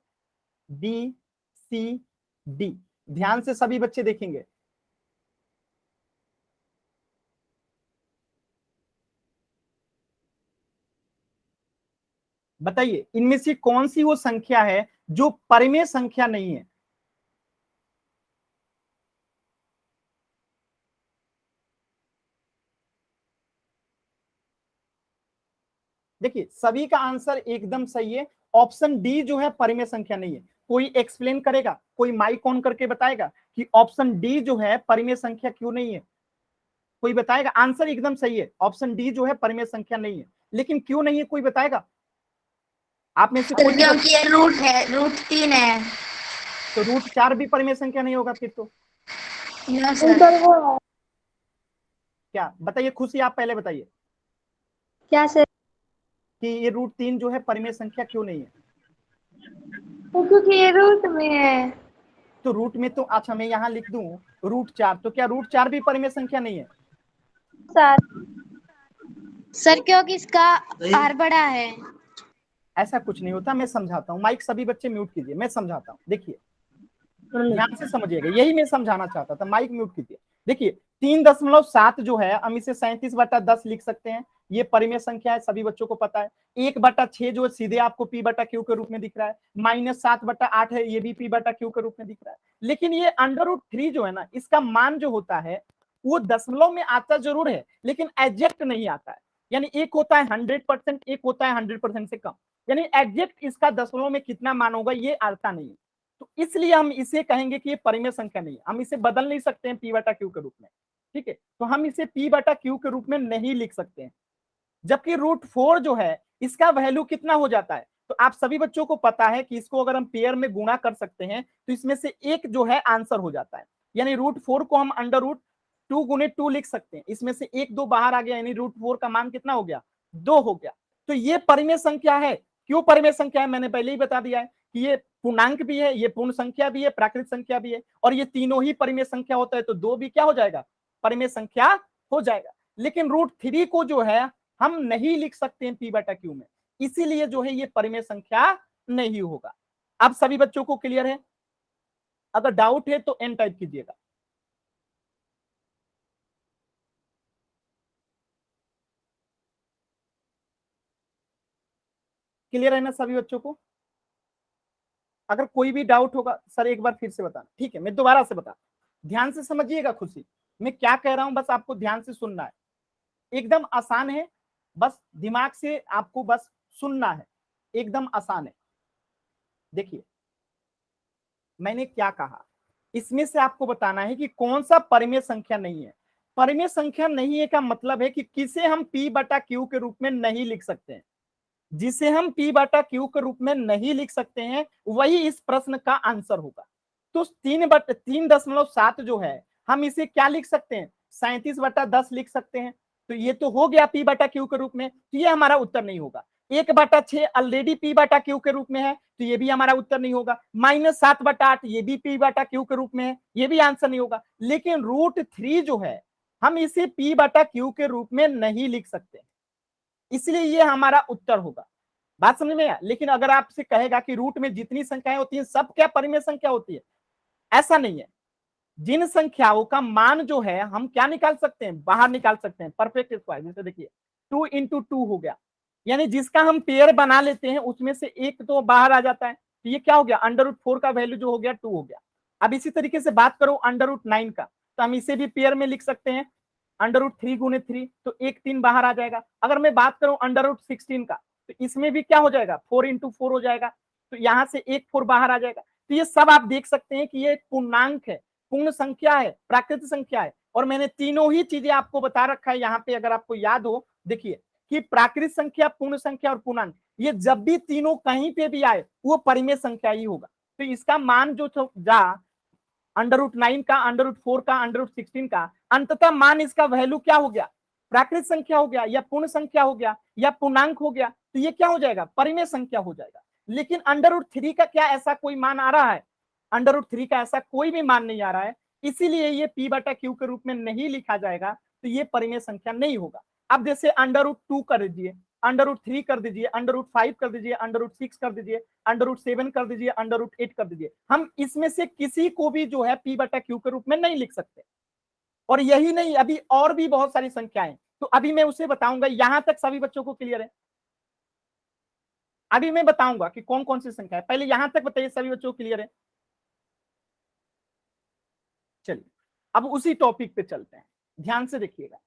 B, C, D. ध्यान से सभी बच्चे देखेंगे। बताइए इनमें से कौन सी वो संख्या है जो परिमेय संख्या नहीं है? देखिए सभी का आंसर एकदम सही है। ऑप्शन डी जो है परिमेय संख्या नहीं है। कोई एक्सप्लेन करेगा, कोई माइक ऑन करके बताएगा कि ऑप्शन डी जो है परिमेय संख्या क्यों नहीं है? कोई बताएगा? आंसर एकदम सही है, ऑप्शन डी जो है परिमेय संख्या नहीं है, लेकिन क्यों नहीं है कोई बताएगा? आप में से कोई? क्योंकि ये रूट है, रूट 3 है। तो रूट 4 भी परिमेय संख्या नहीं होगा फिर तो? क्या बताइए खुशी, आप पहले बताइए क्या सर? कि ये रूट 3 जो है परिमेय संख्या क्यों नहीं है? क्योंकि ये रूट में है। तो रूट में तो अच्छा मैं यहाँ लिख दूं रूट 4, तो क्या रूट 4 भी परिमेय संख्या नहीं है? सर क्योंकि इसका आर बड़ा है। ऐसा कुछ नहीं होता, मैं समझाता हूँ। माइक सभी बच्चे म्यूट कीजिए, मैं समझाता हूँ। देखिए ध्यान से समझिएगा, यही मैं समझाना चाहता था। माइक म्यूट कीजिए। देखिए 3.7 जो है हम इसे 37/10 लिख सकते हैं, ये परिमेय संख्या है, सभी बच्चों को पता है। 1/6 जो है सीधे आपको पी बटा क्यू के रूप में दिख रहा है। -7/8 है, ये भी पी बटा क्यू के रूप में दिख रहा है। लेकिन ये √3 जो है ना, इसका मान जो होता है वो दशमलव में आता जरूर है, लेकिन एग्जैक्ट नहीं आता है। यानी एक होता है 100%, एक होता है 100% से कम, यानी एग्जैक्ट इसका दशमलव में कितना मान होगा ये आता नहीं है। तो इसलिए हम इसे कहेंगे कि ये परिमेय संख्या नहीं है। हम इसे बदल नहीं सकते हैं पी बटा क्यू के रूप में, ठीक है? तो हम इसे पी बटा क्यू के रूप में नहीं लिख सकते हैं। जबकि √4 जो है इसका वैल्यू कितना हो जाता है, तो आप सभी बच्चों को पता है कि इसको अगर हम पेयर में गुणा कर सकते हैं तो इसमें से एक जो है आंसर हो जाता है। यानी √4 को हम √2 गुने 2 लिख सकते हैं, इसमें से 1 2 बाहर आ गया, यानी √4 का मान कितना हो गया, 2 हो गया। तो ये परिमेय संख्या है। क्यों परिमेय संख्या है? मैंने पहले ही बता दिया है कि ये पूर्णांक भी है, ये पूर्ण संख्या भी है, प्राकृत संख्या भी है, और ये तीनों ही परिमेय संख्या होता है, तो 2 भी क्या हो जाएगा, परिमेय संख्या हो जाएगा। लेकिन √3 को जो है हम नहीं लिख सकते हैं p/q में, इसीलिए जो है ये परिमेय संख्या नहीं होगा। अब सभी बच्चों को क्लियर है? अगर डाउट है तो n टाइप कीजिएगा। क्लियर है ना सभी बच्चों को? अगर कोई भी डाउट होगा सर एक बार फिर से बताना, ठीक है? मैं दोबारा से बता, ध्यान से समझिएगा खुशी, मैं क्या कह रहा हूं बस आपको ध्यान से सुनना है, एकदम आसान है, बस दिमाग से आपको बस सुनना है, एकदम आसान है। देखिए मैंने क्या कहा, इसमें से आपको बताना है कि कौन सा परिमेय संख्या नहीं है। परिमेय संख्या नहीं है का मतलब है कि किसे हम p/q के रूप में नहीं लिख सकते हैं। जिसे हम p/q के रूप में नहीं लिख सकते हैं वही इस प्रश्न का आंसर होगा। तो 3.7 जो है हम इसे क्या लिख सकते हैं, 37/10 लिख सकते हैं। तो ये तो हो गया p/q के रूप में, तो ये हमारा उत्तर नहीं होगा। 1/6 ऑलरेडी p/q के रूप में है, तो ये भी हमारा उत्तर नहीं होगा। -7/8 ये भी p/q के रूप में है, ये भी आंसर नहीं होगा। लेकिन √3 जो है हम इसे p/q के रूप में नहीं लिख सकते, इसलिए ये हमारा उत्तर होगा। बात समझ में आया? लेकिन अगर आपसे कहेगा कि रूट में जितनी संख्याएं होती हैं सब क्या परिमेय संख्या होती है, ऐसा नहीं है। जिन संख्याओं का मान जो है हम क्या निकाल सकते हैं, बाहर निकाल सकते हैं, परफेक्ट स्क्वायर। जैसे देखिए 2 × 2 हो गया, यानी जिसका हम पेयर बना लेते हैं उसमें से एक तो बाहर आ जाता है, तो ये क्या हो गया, √4 का वैल्यू जो हो गया 2 हो गया। अब इसी तरीके से बात करो √9 का, तो हम इसे भी पेयर में लिख सकते हैं, √3 × 3, तो 1 3 बाहर आ जाएगा। अगर मैं बात करूं √16 का, तो इसमें भी क्या हो जाएगा, 4 × 4 हो जाएगा, तो यहां से 1 4 बाहर आ जाएगा। तो ये सब आप देख सकते हैं कि ये पूर्णांक है, पूर्ण संख्या है, प्राकृत संख्या है, और मैंने तीनों ही चीजें आपको बता रखा है यहाँ पे। अगर आपको याद हो, देखिए कि प्राकृत संख्या, पूर्ण संख्या और पूर्णांक, ये जब भी तीनों कहीं पे भी आए वो परिमेय संख्या ही होगा। तो इसका मान जो जा √9 का, √4 का, √16 का, अंततः मान इसका वैल्यू क्या हो गया, प्राकृत संख्या हो गया, या पूर्ण संख्या हो गया, या पूर्णांक हो गया, तो ये क्या हो जाएगा, परिमेय संख्या हो जाएगा। लेकिन √3 का क्या ऐसा कोई मान आ रहा है, √3 का ऐसा कोई भी मान नहीं आ रहा है, इसीलिए ये p/q के रूप में नहीं लिखा जाएगा, तो ये परिमेय संख्या नहीं होगा। अब जैसे √2 कर दीजिए, √3 कर दीजिए, √5 कर दीजिए, √6 कर दीजिए, √7 कर दीजिए, √8 कर दीजिए, हम इसमें से किसी को भी जो है p/q के रूप में नहीं लिख सकते। और यही नहीं, अभी और भी बहुत सारी संख्याएं, तो अभी मैं उसे बताऊंगा। यहां तक सभी बच्चों को क्लियर है? अभी मैं बताऊंगा कि कौन कौन सी संख्या है, पहले यहां तक बताइए सभी बच्चों को क्लियर है? चलिए अब उसी टॉपिक पे चलते हैं, ध्यान से देखिएगा।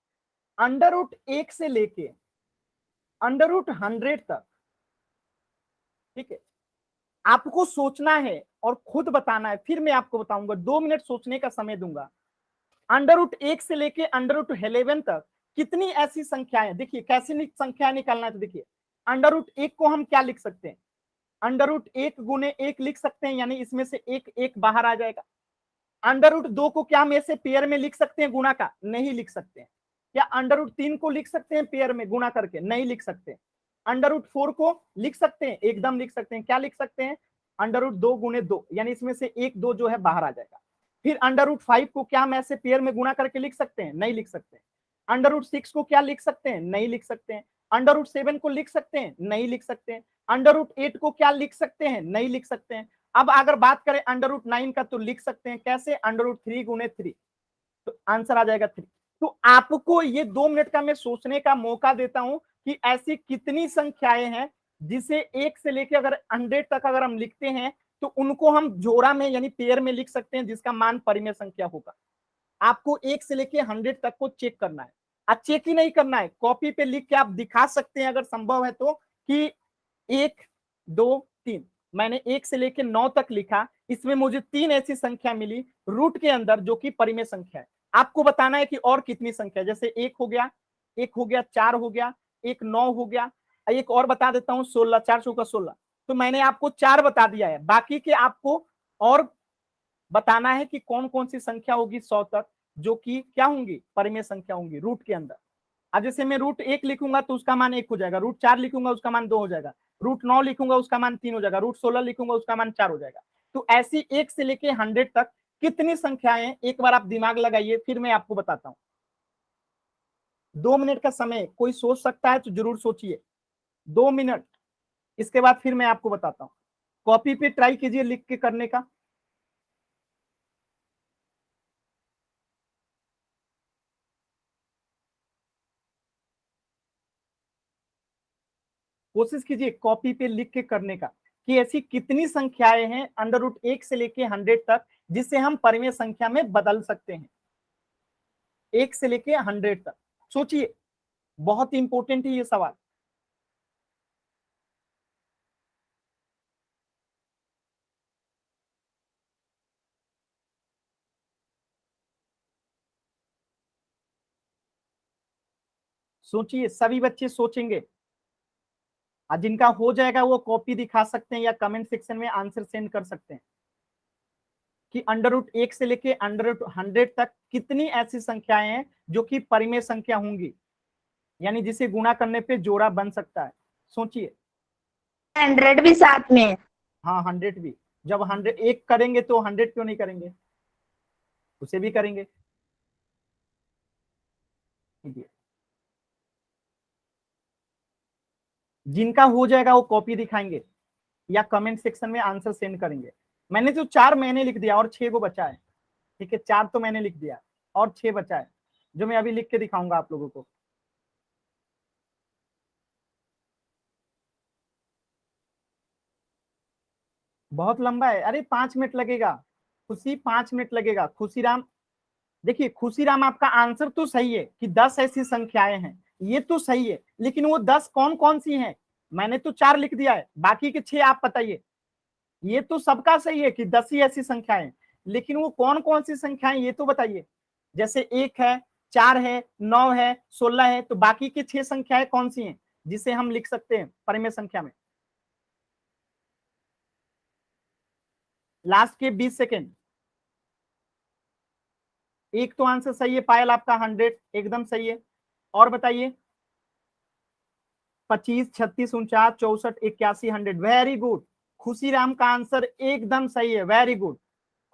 √1 से लेके √100 तक, ठीक है, आपको सोचना है और खुद बताना है, फिर मैं आपको बताऊंगा, 2 मिनट सोचने का समय दूंगा। √1 से लेके √11 तक कितनी ऐसी संख्याएं, देखिए कैसी संख्या निकालना है। तो देखिए √1 को हम क्या लिख सकते हैं, √1 × 1 लिख सकते हैं, यानी इसमें से एक एक बाहर आ जाएगा। √2 को क्या हम ऐसे पेयर में लिख सकते हैं गुणा का, नहीं लिख सकते हैं। क्या √3 को लिख सकते हैं पेयर में गुणा करके, नहीं लिख सकते। √4 को लिख सकते हैं, एकदम लिख सकते हैं। क्या लिख सकते हैं, √2 × 2, यानी इसमें से 1 2 जो है बाहर आ जाएगा। फिर √5 को क्या हम ऐसे पेयर में गुणा करके लिख सकते हैं, नहीं लिख सकते। √6 को क्या लिख सकते हैं, नहीं लिख सकते हैं। √7 को लिख सकते हैं, नहीं लिख सकते हैं। √8 को क्या लिख सकते हैं, नहीं लिख सकते हैं। अब अगर बात करें √9 का, तो लिख सकते हैं कैसे, √3 × 3, तो आंसर आ जाएगा 3। तो आपको ये 2 मिनट का मैं सोचने का मौका देता हूं कि ऐसी कितनी संख्याएं हैं जिसे 1 से लेकर अगर 100 तक अगर हम लिखते हैं तो उनको हम जोड़ा में यानी पेयर में लिख सकते हैं, जिसका मान परिमेय संख्या होगा। आपको 1 से लेके 100 तक को चेक करना है। आज चेक ही नहीं करना है, कॉपी पे लिख के आप दिखा सकते हैं अगर संभव है तो, कि 1 2 3, मैंने 1 से लेके 9 तक लिखा, इसमें मुझे 3 ऐसी संख्या मिली रूट के अंदर जो कि परिमेय संख्या है। आपको बताना है कि और कितनी संख्या, जैसे 1 हो गया, 1 हो गया, 4 हो गया, 1 9 हो गया, एक और बता देता हूं 16, 4 4 16। तो मैंने आपको 4 बता दिया है, बाकी के आपको और बताना है कि कौन कौन सी संख्या होगी 100 तक जो कि क्या होंगी, परिमेय संख्या होंगी रूट के अंदर। अब जैसे मैं √1 लिखूंगा तो उसका मान 1 हो जाएगा, √4 लिखूंगा उसका मान 2 हो जाएगा, √9 लिखूंगा उसका मान 3 हो जाएगा, √16 लिखूंगा उसका मान 4 हो जाएगा। तो ऐसी 1 से लेके 100 तक कितनी संख्याएं हैं, एक बार आप दिमाग लगाइए, फिर मैं आपको बताता हूं। 2 मिनट का समय, कोई सोच सकता है तो जरूर सोचिए, 2 मिनट, इसके बाद फिर मैं आपको बताता हूं। कॉपी पे ट्राई कीजिए लिख के करने का। कोशिश कीजिए कॉपी पे लिख के करने का कि ऐसी कितनी संख्याएं हैं √1 से लेके 100 तक जिसे हम परिमेय संख्या में बदल सकते हैं। 1 से लेके 100 तक सोचिए, बहुत इंपॉर्टेंट है ये सवाल। सोचिए, सभी बच्चे सोचेंगे, और जिनका हो जाएगा वो कॉपी दिखा सकते हैं या कमेंट सेक्शन में आंसर सेंड कर सकते हैं कि √1 से लेके √100 तक कितनी ऐसी संख्याएं हैं जो कि परिमेय संख्या होंगी, यानी जिसे गुणा करने पे जोड़ा बन सकता है। सोचिए। 100 भी साथ में है। हाँ 100 भी, जब 100 एक करेंगे तो 100 क्यों नहीं करेंगे, उसे भी करेंगे। जिनका हो जाएगा वो कॉपी दिखाएंगे या कमेंट सेक्शन में आंसर सेंड करेंगे। मैंने तो 4 मैंने लिख दिया और 6 को बचा है, ठीक है, 4 तो मैंने लिख दिया और 6 बचा है जो मैं अभी लिख के दिखाऊंगा आप लोगों को। बहुत लंबा है, अरे 5 मिनट लगेगा खुशी, 5 मिनट लगेगा। खुशीराम, देखिए खुशीराम आपका आंसर तो सही है कि 10 ऐसी संख्याएं हैं, ये तो सही है, लेकिन वो 10 कौन कौन सी हैं? मैंने तो 4 लिख दिया है, बाकी के 6 आप बताइए। ये तो सबका सही है कि 10 ही ऐसी संख्याएं, लेकिन वो कौन कौन सी संख्याएं ये तो बताइए। जैसे 1 है, 4 है, 9 है, 16 है, तो बाकी की 6 संख्याएं कौन सी हैं जिसे हम लिख सकते हैं परिमेय संख्या में? लास्ट के 20 सेकेंड। एक तो आंसर सही है पायल आपका, 100 एकदम सही है। और बताइए। 25, 36, 49, 64, 81, 100, वेरी गुड। खुशीराम का आंसर एकदम सही है, वेरी गुड।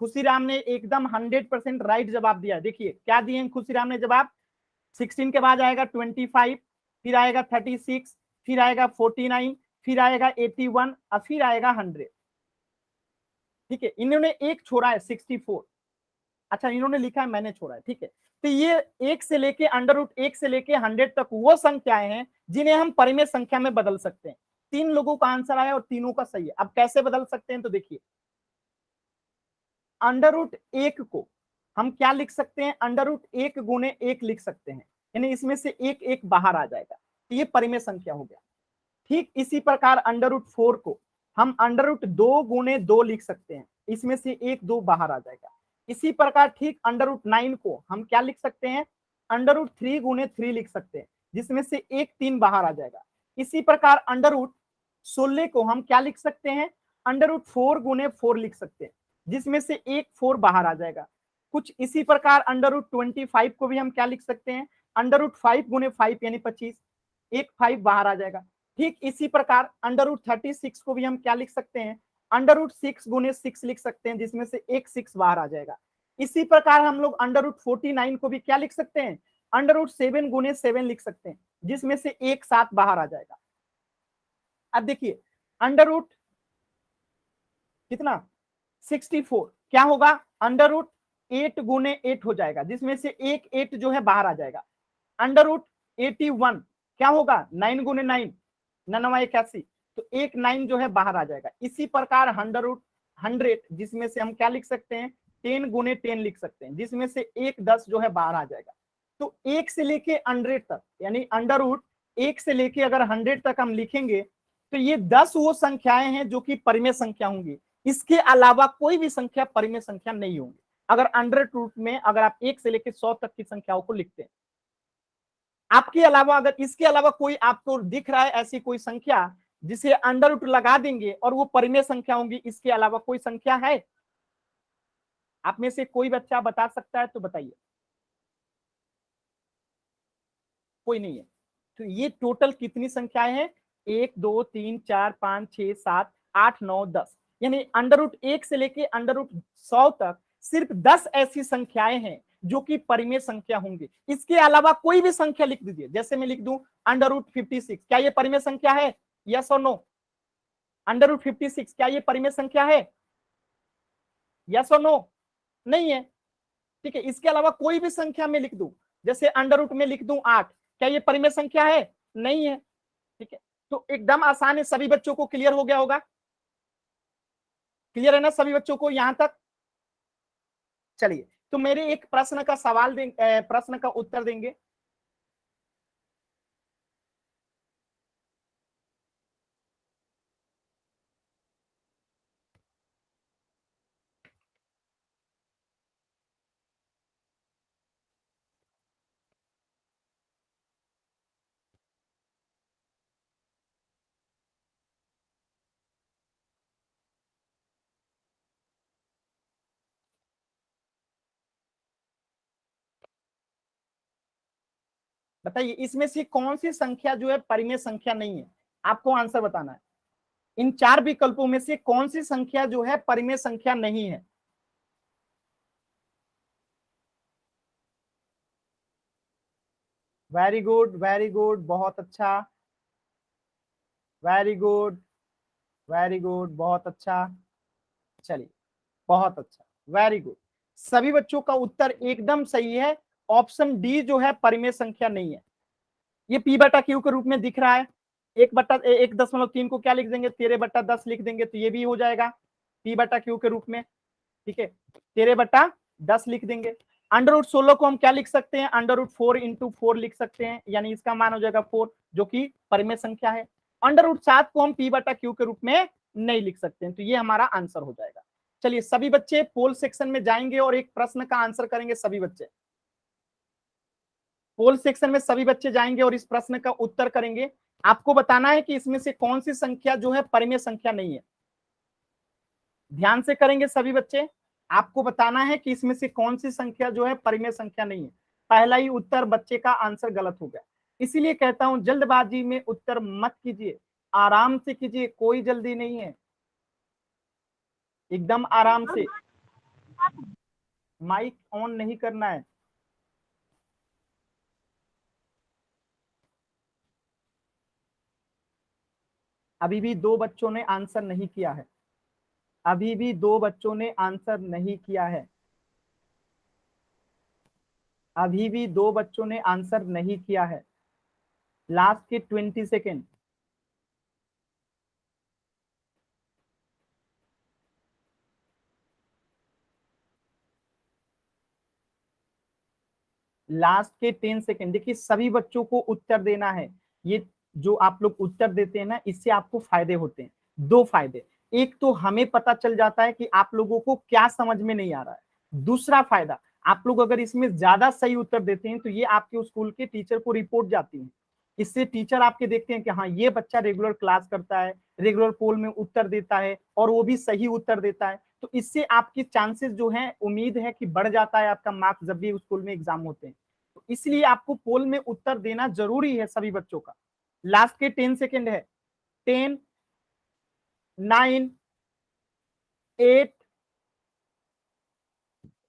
खुशीराम ने एकदम 100% राइट जवाब दिया। देखिए क्या दिए खुशीराम ने जवाब। 16 के बाद आएगा 25, फिर आएगा 36, फिर आएगा 49, फिर आएगा 81 और फिर आएगा 100। ठीक है, इन्होंने एक छोड़ा है 64। अच्छा इन्होंने लिखा है, मैंने छोड़ा है, ठीक है। तो ये 1 से लेके √1 से लेके 100 तक वो संख्याएं हैं जिन्हें हम परिमेय संख्या में बदल सकते हैं। 3 लोगों का आंसर आया और तीनों का सही है। अब कैसे बदल सकते हैं तो देखिए, √1 को हम क्या लिख सकते हैं, √1 गुने 1 लिख सकते हैं, यानी इसमें से एक एक बाहर आ जाएगा, तो ये परिमेय संख्या हो गया। ठीक इसी प्रकार √4 को हम √2 गुने 2 लिख सकते हैं, इसमें से एक 2 बाहर आ जाएगा। इसी प्रकार ठीक √9 को हम क्या लिख सकते हैं, √3 गुने 3 लिख सकते हैं, जिसमें से एक 3 बाहर आ जाएगा। इसी प्रकार √16 को हम क्या लिख सकते हैं, √4 गुने 4 लिख सकते हैं, जिसमें से एक 4 बाहर आ जाएगा। कुछ इसी प्रकार √25 को भी हम क्या लिख सकते हैं, √5 गुने 5 यानी 25, एक 5 बाहर आ जाएगा। ठीक इसी प्रकार √36 को भी हम क्या लिख सकते हैं, √6 गुने 6 लिख सकते हैं, जिसमें से एक 6 बाहर आ जाएगा। इसी प्रकार हम लोग √49 को भी क्या लिख सकते हैं, √7 गुने 7 लिख सकते हैं, जिसमें से एक 7 बाहर आ जाएगा। अब देखिए अंडर कितना 64 क्या होगा, √8 गुने 8 हो जाएगा, जिसमें से एक 8 जो है बाहर आ जाएगा। √81 क्या होगा, 9 गुने 9, 981, तो एक 9 जो है बाहर आ जाएगा। इसी प्रकार 100 जिसमें से हम क्या लिख सकते हैं, 10 गुने 10 लिख सकते हैं, जिसमें से एक 10 जो है बाहर आ जाएगा। तो 1 से लेके 100 तक, यानी √1 से लेके अगर 100 तक हम लिखेंगे तो ये 10 वो संख्याएं हैं जो कि परिमेय संख्या होंगी। इसके अलावा कोई भी संख्या परिमेय संख्या नहीं होंगी अगर अंडर रूट में अगर आप 1 से लेकर 100 तक की संख्याओं को लिखते हैं। आपके अलावा अगर इसके अलावा कोई आपको दिख रहा है ऐसी कोई संख्या जिसे अंडर रूट लगा देंगे और वो परिमेय संख्या होंगी, इसके अलावा कोई संख्या है? आप में से कोई बच्चा बता सकता है तो बताइए। कोई नहीं है। तो ये टोटल कितनी संख्याएं हैं? 1 2 3 4 5 6 7 8 9 10, यानी √1 से लेके √100 तक सिर्फ 10 ऐसी संख्याएं हैं जो कि परिमेय संख्या होंगी। इसके अलावा कोई भी संख्या लिख दीजिए, जैसे मैं लिख दूं √56, क्या ये परिमेय संख्या है? यस और नो? √56 क्या ये परिमेय संख्या है? यस और नो? नहीं है। ठीक है, इसके अलावा कोई भी संख्या में लिख दूं, जैसे अंडर में लिख दूं 8, क्या ये परिमेय संख्या है? नहीं है। ठीक है, तो एकदम आसान है, सभी बच्चों को क्लियर हो गया होगा। क्लियर है ना सभी बच्चों को यहां तक? चलिए, तो मेरे एक प्रश्न का सवाल प्रश्न का उत्तर देंगे। बताइए, इसमें से कौन सी संख्या जो है परिमेय संख्या नहीं है? आपको आंसर बताना है। इन 4 विकल्पों में से कौन सी संख्या जो है परिमेय संख्या नहीं है? वेरी गुड, वेरी गुड, बहुत अच्छा, वेरी गुड, वेरी गुड, बहुत अच्छा। चलिए, बहुत अच्छा, वेरी गुड। सभी बच्चों का उत्तर एकदम सही है। ऑप्शन डी जो है परिमेय संख्या नहीं है। ये P/Q के रूप में दिख रहा है। 1.1.3 को क्या लिख देंगे? 13/10 लिख देंगे, तो ये भी हो जाएगा P/Q के रूप में। ठीक है, 13/10 लिख देंगे। √16 को हम क्या लिख सकते हैं? √4 × 4 लिख सकते हैं, यानी इसका मान हो जाएगा 4, जो कि परिमेय संख्या है। √7 को हम P/Q के रूप में नहीं लिख सकते हैं, तो ये हमारा आंसर हो जाएगा। चलिए, सभी बच्चे पोल सेक्शन में जाएंगे और एक प्रश्न का आंसर करेंगे। सभी बच्चे पोल सेक्शन में सभी बच्चे जाएंगे और इस प्रश्न का उत्तर करेंगे। आपको बताना है कि इसमें से कौन सी संख्या जो है परिमेय संख्या नहीं है। ध्यान से करेंगे सभी बच्चे। आपको बताना है कि इसमें से कौन सी संख्या जो है परिमेय संख्या नहीं है। पहला ही उत्तर बच्चे का आंसर गलत हो गया। इसीलिए कहता हूं, जल्दबाजी में उत्तर मत कीजिए, आराम से कीजिए, कोई जल्दी नहीं है, एकदम आराम से। माइक ऑन नहीं करना है। अभी भी 2 बच्चों ने आंसर नहीं किया है। अभी भी 2 बच्चों ने आंसर नहीं किया है। अभी भी 2 बच्चों ने आंसर नहीं किया है। लास्ट के 20 सेकेंड। लास्ट के 10 सेकेंड। देखिए, सभी बच्चों को उत्तर देना है। ये जो आप लोग उत्तर देते हैं ना, इससे आपको फायदे होते हैं। 2 फायदे, एक तो हमें पता चल जाता है कि आप लोगों को क्या समझ में नहीं आ रहा है। दूसरा फायदा, आप लोग अगर इसमें ज्यादा सही उत्तर देते हैं तो ये आपके स्कूल के टीचर को रिपोर्ट जाती है। इससे टीचर आपके देखते हैं कि हाँ, ये बच्चा रेगुलर क्लास करता है, रेगुलर पोल में उत्तर देता है और वो भी सही उत्तर देता है। तो इससे आपकी चांसेस जो है, उम्मीद है कि बढ़ जाता है आपका मार्क्स जब भी स्कूल में एग्जाम होते हैं। तो इसलिए आपको पोल में उत्तर देना जरूरी है सभी बच्चों का। लास्ट के 10 सेकेंड है। 10, 9, 8,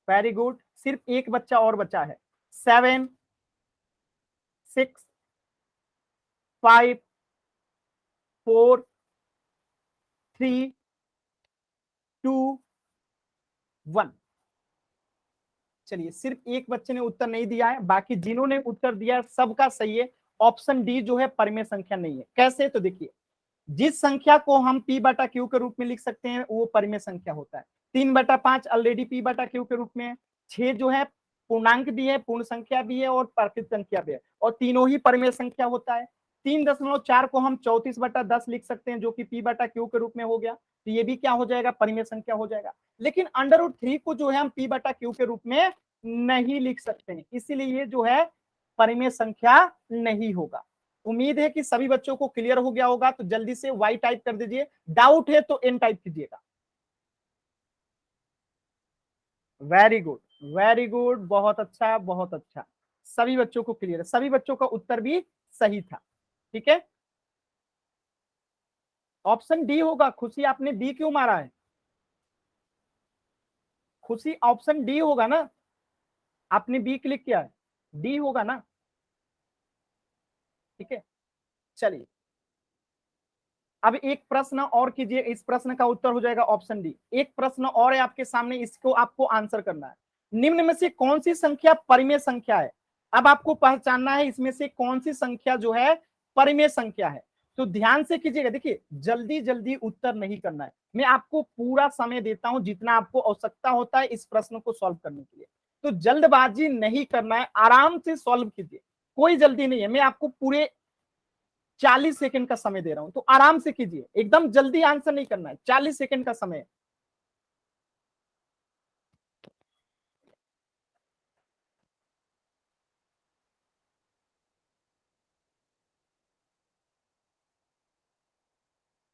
वेरी गुड, सिर्फ एक बच्चा और बचा है। 7, 6, 5, 4, 3, 2, 1। चलिए, सिर्फ एक बच्चे ने उत्तर नहीं दिया है, बाकी जिन्होंने उत्तर दिया है सबका सही है। ऑप्शन डी जो है परिमेय संख्या नहीं है। कैसे? तो देखिए, जिस संख्या को हम P/Q के रूप में लिख सकते हैं वो परिमेय संख्या होता है। 3/5 ऑलरेडी P/Q के रूप में है। 6 जो है पूर्णांक भी है, पूर्ण संख्या भी है और प्राकृत संख्या भी है, और तीनों ही परिमेय संख्या होता है। 3.4 को हम 34/10 लिख सकते हैं, जो कि P/Q के रूप में हो गया, तो ये भी क्या हो जाएगा? परिमेय संख्या हो जाएगा। लेकिन √3 को जो है हम P/Q के रूप में नहीं लिख सकते हैं, इसीलिए ये जो है परिमेय संख्या नहीं होगा। उम्मीद है कि सभी बच्चों को क्लियर हो गया होगा, तो जल्दी से वाई टाइप कर दीजिए, डाउट है तो एन टाइप कीजिएगा। वेरी गुड, वेरी गुड, बहुत अच्छा, बहुत अच्छा। सभी बच्चों को क्लियर है, सभी बच्चों का उत्तर भी सही था। ठीक है, ऑप्शन डी होगा। खुशी आपने बी क्यों मारा है? खुशी ऑप्शन डी होगा ना, आपने बी क्लिक किया है, डी होगा ना। ठीक है, चलिए अब एक प्रश्न और कीजिए, इस प्रश्न का उत्तर हो जाएगा ऑप्शन डी। एक प्रश्न और है आपके सामने, इसको आपको आंसर करना है। निम्न में से कौन सी संख्या परिमेय संख्या है? अब आपको पहचानना है इसमें से कौन सी संख्या जो है परिमेय संख्या है। तो ध्यान से कीजिएगा, देखिए जल्दी जल्दी उत्तर नहीं करना है, मैं आपको पूरा समय देता हूं जितना आपको आवश्यकता होता है इस प्रश्न को सॉल्व करने के लिए। तो जल्दबाजी नहीं करना है, आराम से सॉल्व कीजिए, कोई जल्दी नहीं है। मैं आपको पूरे 40 सेकंड का समय दे रहा हूं, तो आराम से कीजिए, एकदम जल्दी आंसर नहीं करना है। 40 सेकंड का समय।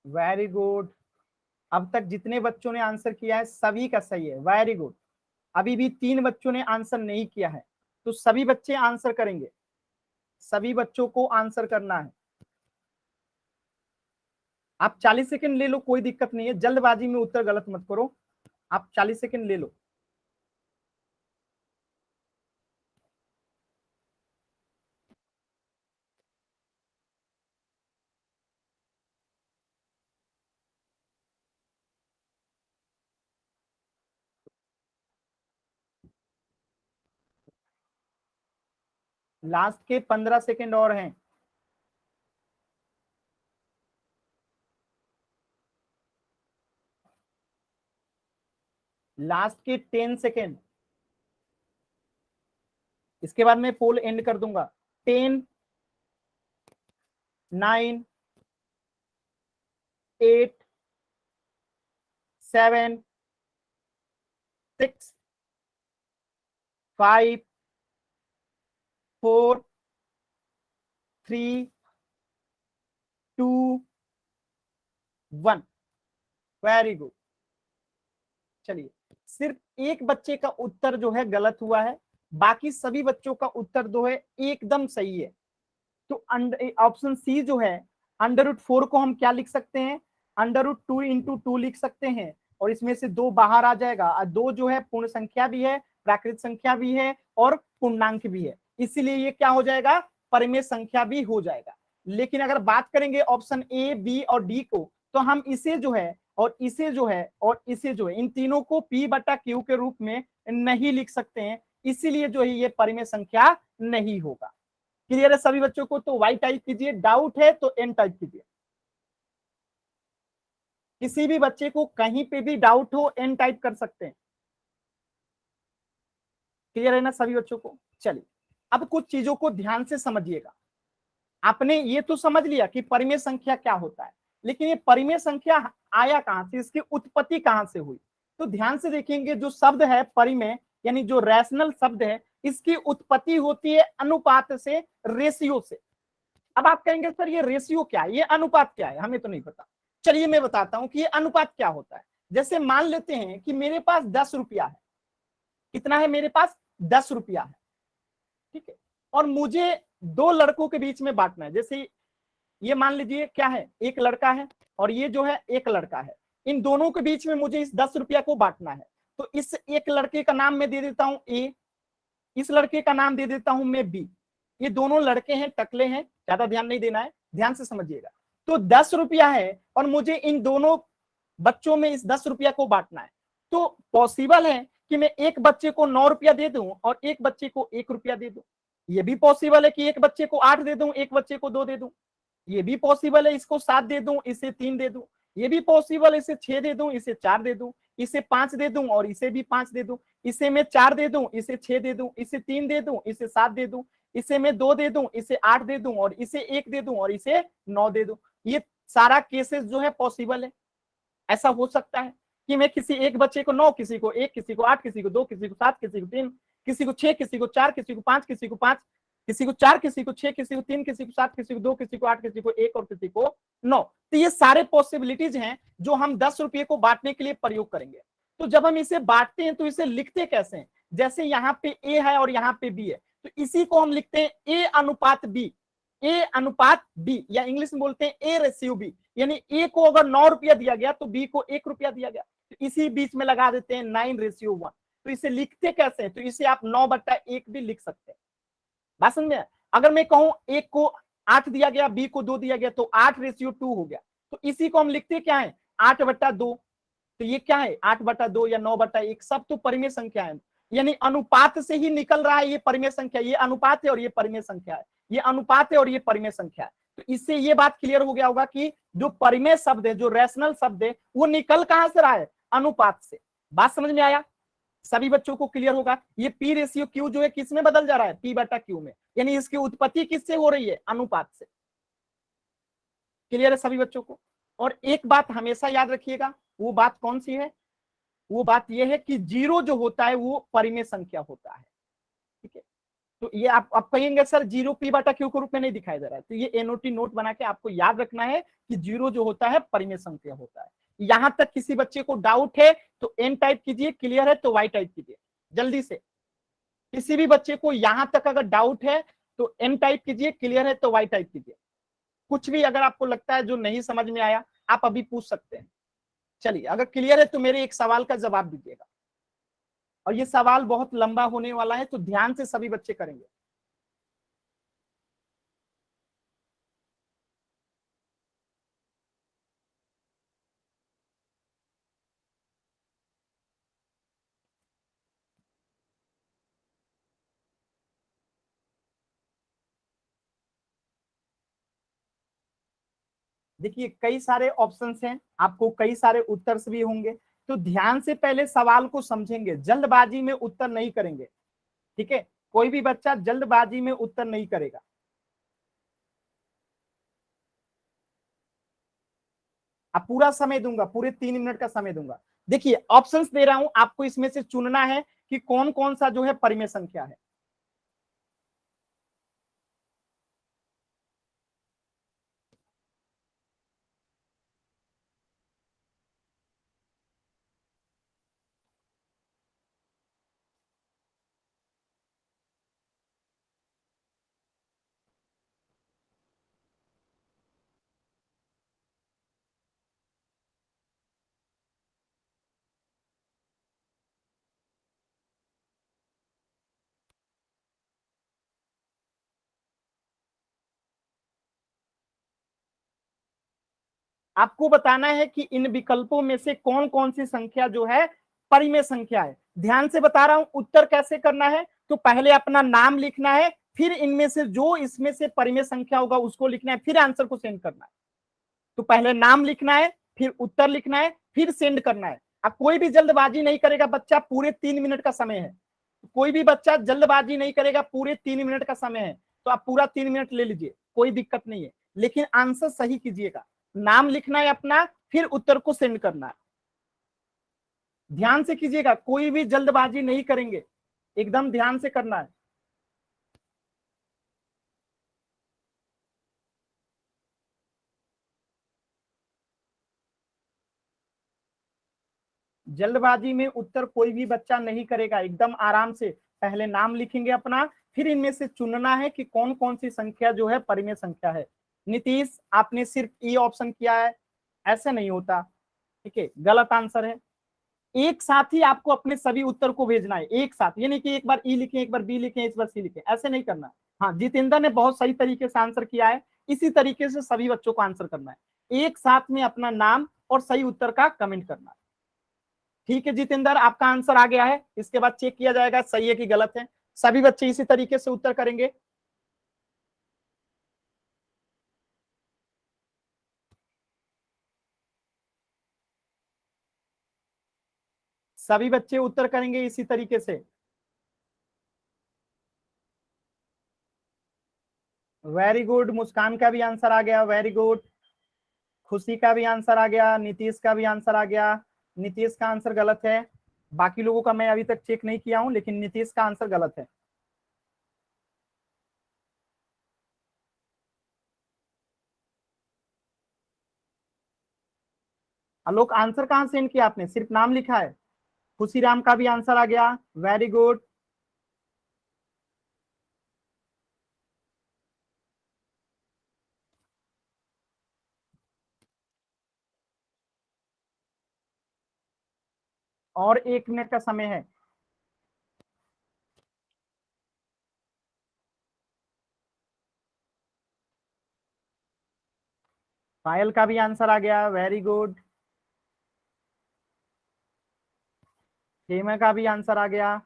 वेरी गुड, अब तक जितने बच्चों ने आंसर किया है सभी का सही है, वेरी गुड। अभी भी 3 बच्चों ने आंसर नहीं किया है, तो सभी बच्चे आंसर करेंगे, सभी बच्चों को आंसर करना है। आप 40 सेकंड ले लो, कोई दिक्कत नहीं है, जल्दबाजी में उत्तर गलत मत करो, आप 40 सेकंड ले लो। लास्ट के 15 सेकंड और हैं। लास्ट के 10 सेकंड, इसके बाद मैं पोल एंड कर दूंगा। 10, 9, 8, 7, 6, 5, 4, 3, 2, 1। Very good. चलिए सिर्फ एक बच्चे का उत्तर जो है गलत हुआ है, बाकी सभी बच्चों का उत्तर जो है एकदम सही है। तो ऑप्शन सी जो है √4 को हम क्या लिख सकते हैं? √2 × 2 लिख सकते हैं, और इसमें से 2 बाहर आ जाएगा। और 2 जो है पूर्ण संख्या भी है, प्राकृत संख्या भी है और पूर्णांक भी है, इसीलिए ये क्या हो जाएगा? परिमेय संख्या भी हो जाएगा। लेकिन अगर बात करेंगे ऑप्शन ए, बी और डी को, तो हम इसे जो है और इसे जो है और इसे जो है, इन तीनों को P/Q के रूप में नहीं लिख सकते हैं, इसीलिए जो है ये परिमेय संख्या नहीं होगा। क्लियर है सभी बच्चों को? तो वाई टाइप कीजिए, डाउट है तो एन टाइप कीजिए। किसी भी बच्चे को कहीं पे भी डाउट हो एन टाइप कर सकते हैं। क्लियर है ना सभी बच्चों को? चलिए अब कुछ चीजों को ध्यान से समझिएगा। आपने ये तो समझ लिया कि परिमेय संख्या क्या होता है, लेकिन ये परिमेय संख्या आया कहां से, इसकी उत्पत्ति कहां से हुई? तो ध्यान से देखेंगे, जो शब्द है परिमेय यानी जो रैशनल शब्द है, इसकी उत्पत्ति होती है अनुपात से, रेशियो से। अब आप कहेंगे सर ये रेशियो क्या है, ये अनुपात क्या है, हमें तो नहीं पता। चलिए मैं बताता हूं कि ये अनुपात क्या होता है। जैसे मान लेते हैं कि मेरे पास 10 रुपया है। कितना है मेरे पास? 10 रुपया है, ठीक है, और मुझे 2 लड़कों के बीच में बांटना है। जैसे ये मान लीजिए क्या है, एक लड़का है और ये जो है एक लड़का है, इन दोनों के बीच में मुझे इस 10 रुपया को बांटना है। तो इस एक लड़के का नाम मैं दे देता हूं ए, इस लड़के का नाम दे देता हूं मैं बी। ये दोनों लड़के हैं, टकले हैं, ज्यादा ध्यान नहीं देना है, ध्यान से समझिएगा। तो 10 रुपया है और मुझे इन दोनों बच्चों में इस 10 रुपया को बांटना है। तो पॉसिबल है कि मैं एक बच्चे को 9 रुपया दे दूं और एक बच्चे को 1 रुपया दे दूं। ये भी पॉसिबल है कि एक बच्चे को 8 दे दूं, एक बच्चे को 2 दे दूं। ये भी पॉसिबल है इसको 7 दे दूं, इसे 3 दे दूं। ये भी पॉसिबल है इसे 6 दे दूं, इसे 4 दे दूं, इसे 5 दे दूं और इसे भी 5 दे दूं। इसे मैं 4 दे दूं, इसे 6 दे दूं, इसे 3 दे दूं, इसे 7 दे दूं, इसे मैं 2 दे दूं, इसे 8 दे दूं और इसे 1 दे दूं और इसे 9 दे दूं। ये सारा केसेस जो है पॉसिबल है। ऐसा हो सकता है कि मैं किसी एक बच्चे को 9, किसी को 1, किसी को 8, किसी को 2, किसी को 7, किसी को 3, किसी को 6, किसी को 4, किसी को 5, किसी को 5, किसी को 4, किसी को 6, किसी को 3, किसी को 7, किसी को 2, किसी को 8, किसी को 1 और किसी को 9। तो ये सारे पॉसिबिलिटीज हैं जो हम 10 रुपये को बांटने के लिए प्रयोग करेंगे। तो जब हम इसे बांटते हैं तो इसे लिखते कैसे हैं? जैसे यहाँ पे ए है और यहाँ पे बी है, तो इसी को हम लिखते हैं ए अनुपात बी, ए अनुपात बी, या इंग्लिश में बोलते हैं ए रेशियो बी। यानी ए को अगर 9 रुपया दिया गया तो बी को 1 रुपया दिया गया, तो इसी बीच में लगा देते हैं 9:1। तो इसे लिखते कैसे हैं? तो इसे आप 9/1 भी लिख सकते हैं। बात समझ में? अगर मैं कहूं ए को 8 दिया गया, बी को 2 दिया गया, तो 8:2 हो गया। तो इसी को हम लिखते क्या है? 8/2। तो ये क्या है? 8/2 या 9/1, सब तो परिमेय संख्या है। यानी अनुपात से ही निकल रहा है ये परिमेय संख्या। ये अनुपात है और ये परिमेय संख्या है, ये अनुपात है और ये परिमेय संख्या है। तो इससे ये बात क्लियर हो गया होगा कि जो परिमेय शब्द है, जो रैशनल शब्द है, वो निकल कहां से रहा है? अनुपात से। बात समझ में आया? सभी बच्चों को क्लियर होगा। ये पी रेशियो क्यू जो है किस में बदल जा रहा है? P/Q में। यानी इसकी उत्पत्ति किससे हो रही है? अनुपात से। क्लियर है सभी बच्चों को? और एक बात हमेशा याद रखिएगा, वो बात कौन सी है? वो बात यह है कि जीरो जो होता है वो परिमेय संख्या होता है। ठीक है, तो ये आप कहेंगे सर जीरो P/Q के रूप में नहीं दिखाई दे रहा है, तो ये एनओटी नोट बना के आपको याद रखना है कि जीरो जो होता है परिमेय संख्या होता है। यहां तक किसी बच्चे को डाउट है तो एन टाइप कीजिए, क्लियर है तो वाई टाइप कीजिए जल्दी से। किसी भी बच्चे को यहां तक अगर डाउट है तो एन टाइप कीजिए, क्लियर है तो वाई टाइप कीजिए। कुछ भी अगर आपको लगता है जो नहीं समझ में आया आप अभी पूछ सकते हैं। चलिए, अगर क्लियर है तो मेरे एक सवाल का जवाब दीजिएगा, और ये सवाल बहुत लंबा होने वाला है तो ध्यान से सभी बच्चे करेंगे। देखिए कई सारे ऑप्शंस हैं, आपको कई सारे उत्तर भी होंगे, तो ध्यान से पहले सवाल को समझेंगे, जल्दबाजी में उत्तर नहीं करेंगे। ठीक है, कोई भी बच्चा जल्दबाजी में उत्तर नहीं करेगा। अब पूरा समय दूंगा, पूरे 3 मिनट का समय दूंगा। देखिए ऑप्शंस दे रहा हूं, आपको इसमें से चुनना है कि कौन कौन सा जो है परिमेय संख्या है। आपको बताना है कि इन विकल्पों में से कौन कौन सी संख्या जो है परिमेय संख्या है। ध्यान से बता रहा हूं उत्तर कैसे करना है। तो पहले अपना नाम लिखना है, फिर इनमें से जो इसमें से परिमेय संख्या होगा उसको लिखना है, फिर आंसर को सेंड करना है। तो पहले नाम लिखना है, फिर उत्तर लिखना है, फिर सेंड करना है। अब कोई भी जल्दबाजी नहीं करेगा बच्चा, पूरे 3 मिनट का समय है। कोई भी बच्चा जल्दबाजी नहीं करेगा, पूरे 3 मिनट का समय है, तो आप पूरा 3 मिनट ले लीजिए, कोई दिक्कत नहीं है, लेकिन आंसर सही कीजिएगा। नाम लिखना है अपना, फिर उत्तर को सेंड करना है। ध्यान से कीजिएगा, कोई भी जल्दबाजी नहीं करेंगे, एकदम ध्यान से करना है। जल्दबाजी में उत्तर कोई भी बच्चा नहीं करेगा, एकदम आराम से पहले नाम लिखेंगे अपना, फिर इनमें से चुनना है कि कौन कौन सी संख्या जो है परिमेय संख्या है। नीतीश आपने सिर्फ ई ऑप्शन किया है, ऐसे नहीं होता। ठीक है, गलत आंसर है। एक साथ ही आपको अपने सभी उत्तर को भेजना है, एक साथ, ये नहीं कि एक बार ई लिखें, एक बार बी लिखें, एक बार सी लिखें, ऐसे नहीं करना। हाँ, जितेंद्र ने बहुत सही तरीके से आंसर किया है, इसी तरीके से सभी बच्चों को आंसर करना है, एक साथ में अपना नाम और सही उत्तर का कमेंट करना है। ठीक है जितेंद्र, आपका आंसर आ गया है, इसके बाद चेक किया जाएगा सही है कि गलत है। सभी बच्चे इसी तरीके से उत्तर करेंगे। सभी बच्चे उत्तर करेंगे इसी तरीके से। वेरी गुड, मुस्कान का भी आंसर आ गया, वेरी गुड। खुशी का भी आंसर आ गया, नीतीश का भी आंसर आ गया। नीतीश का आंसर गलत है, बाकी लोगों का मैं अभी तक चेक नहीं किया हूं, लेकिन नीतीश का आंसर गलत है। आलोक, आंसर कहां सेंड किया आपने? सिर्फ नाम लिखा है। खुशीराम का भी आंसर आ गया, वेरी गुड। और 1 मिनट का समय है। पायल का भी आंसर आ गया, वेरी गुड। हेमा का भी आंसर आ गया,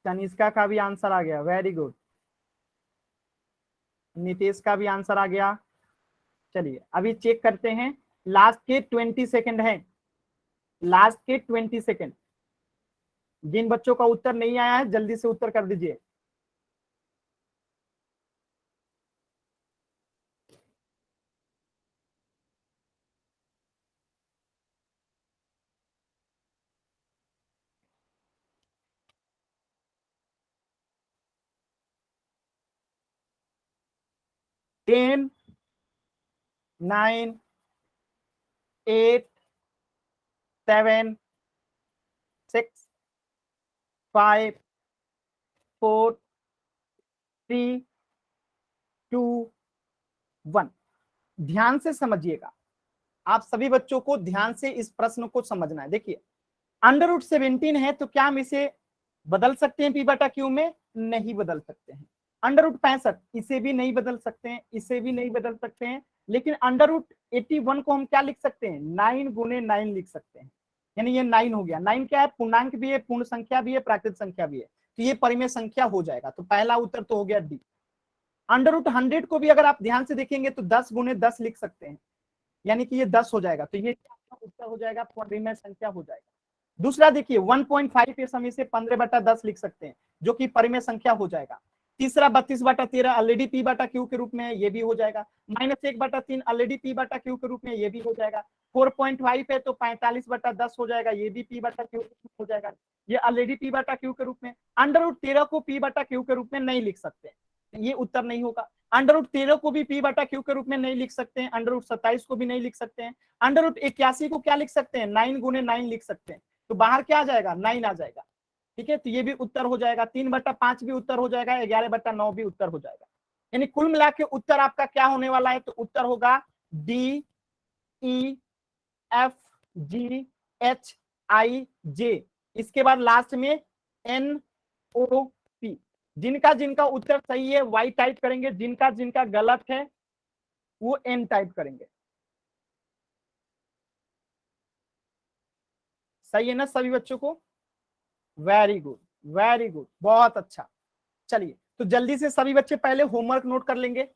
तनिष्का का भी आंसर आ गया, वेरी गुड। नितेश का भी आंसर आ गया। चलिए अभी चेक करते हैं, लास्ट के 20 सेकंड है, लास्ट के 20 सेकंड। जिन बच्चों का उत्तर नहीं आया है जल्दी से उत्तर कर दीजिए। टेन, 9, 8, 7, 6, 5, 4, 3, 2, 1। ध्यान से समझिएगा, आप सभी बच्चों को ध्यान से इस प्रश्न को समझना है। देखिए √17 है तो क्या हम इसे बदल सकते हैं पी बटा क्यू में? नहीं बदल सकते हैं। √65 इसे भी नहीं बदल सकते हैं, इसे भी नहीं बदल सकते हैं, लेकिन √81 को हम क्या लिख सकते हैं? 9 गुने 9 लिख सकते हैं। यानी ये 9 हो गया। 9 क्या है? पूर्णांक भी है, पूर्ण संख्या भी है, प्राकृत संख्या भी है, तो ये परिमेय संख्या हो जाएगा। तो पहला उत्तर तो हो गया डी। √100 को भी अगर आप ध्यान से देखेंगे तो 10 गुने 10 लिख सकते हैं, यानी कि ये 10 हो जाएगा, तो ये उत्तर हो जाएगा, परिमेय संख्या हो जाएगा। दूसरा देखिए 1.5 इस हम इसे 15/10 लिख सकते हैं, जो कि परिमेय संख्या हो जाएगा। तीसरा 32/13 ऑलरेडी पी बटा क्यू के रूप में है, ये भी हो जाएगा। -1/3 ऑलरेडी पी बटा क्यू के रूप में, ये भी हो जाएगा। 4.5 है तो 45/10 हो जाएगा, ये भी पी बटा क्यू हो जाएगा, ये ऑलरेडी पी बटा क्यू के रूप में। √13 को पी बटा क्यू के रूप में नहीं लिख सकते, ये उत्तर नहीं होगा। √13 को भी पी बटा क्यू के रूप में नहीं लिख सकते हैं, √27 को भी नहीं लिख सकते हैं। √81 को क्या लिख सकते हैं? 9 गुने 9 लिख सकते हैं, तो बाहर क्या आ जाएगा? 9 आ जाएगा। ठीक है, तो ये भी उत्तर हो जाएगा। 3/5 भी उत्तर हो जाएगा, 11/9 भी उत्तर हो जाएगा। यानी कुल मिला के उत्तर आपका क्या होने वाला है? तो उत्तर होगा डी, ई, एफ, जी, एच, आई, जे, इसके बाद लास्ट में एन, ओ, पी। जिनका जिनका उत्तर सही है वाई टाइप करेंगे, जिनका जिनका गलत है वो एन टाइप करेंगे। सही है ना सभी बच्चों को? वेरी गुड, वेरी गुड, बहुत अच्छा। चलिए तो जल्दी से सभी बच्चे पहले होमवर्क नोट कर लेंगे,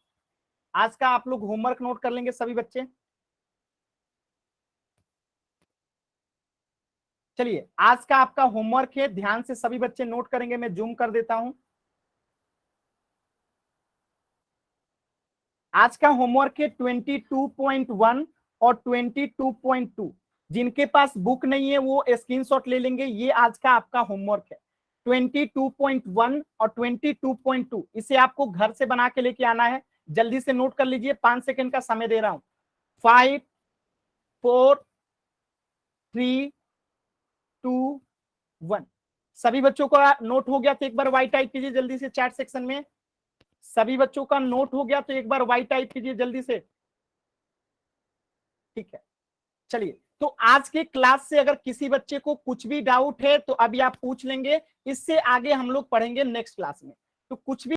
आज का आप लोग होमवर्क नोट कर लेंगे सभी बच्चे। चलिए आज का आपका होमवर्क है, ध्यान से सभी बच्चे नोट करेंगे। मैं जूम कर देता हूं। आज का होमवर्क है 22.1 और 22.2। जिनके पास बुक नहीं है वो स्क्रीनशॉट ले लेंगे, ये आज का आपका होमवर्क है। 22.1 और 22.2 इसे आपको घर से बना के लेके आना है, जल्दी से नोट कर लीजिए, 5 सेकंड का समय दे रहा हूं। 5, 4, 3, 2, 1। सभी बच्चों का नोट हो गया तो एक बार वाई टाइप कीजिए जल्दी से चैट सेक्शन में। सभी बच्चों का नोट हो गया तो एक बार वाई टाइप कीजिए जल्दी से। ठीक है, चलिए तो आज के क्लास से अगर किसी बच्चे को कुछ भी डाउट है तो अभी आप पूछ लेंगे, इससे आगे हम लोग पढ़ेंगे नेक्स्ट क्लास में। तो कुछ भी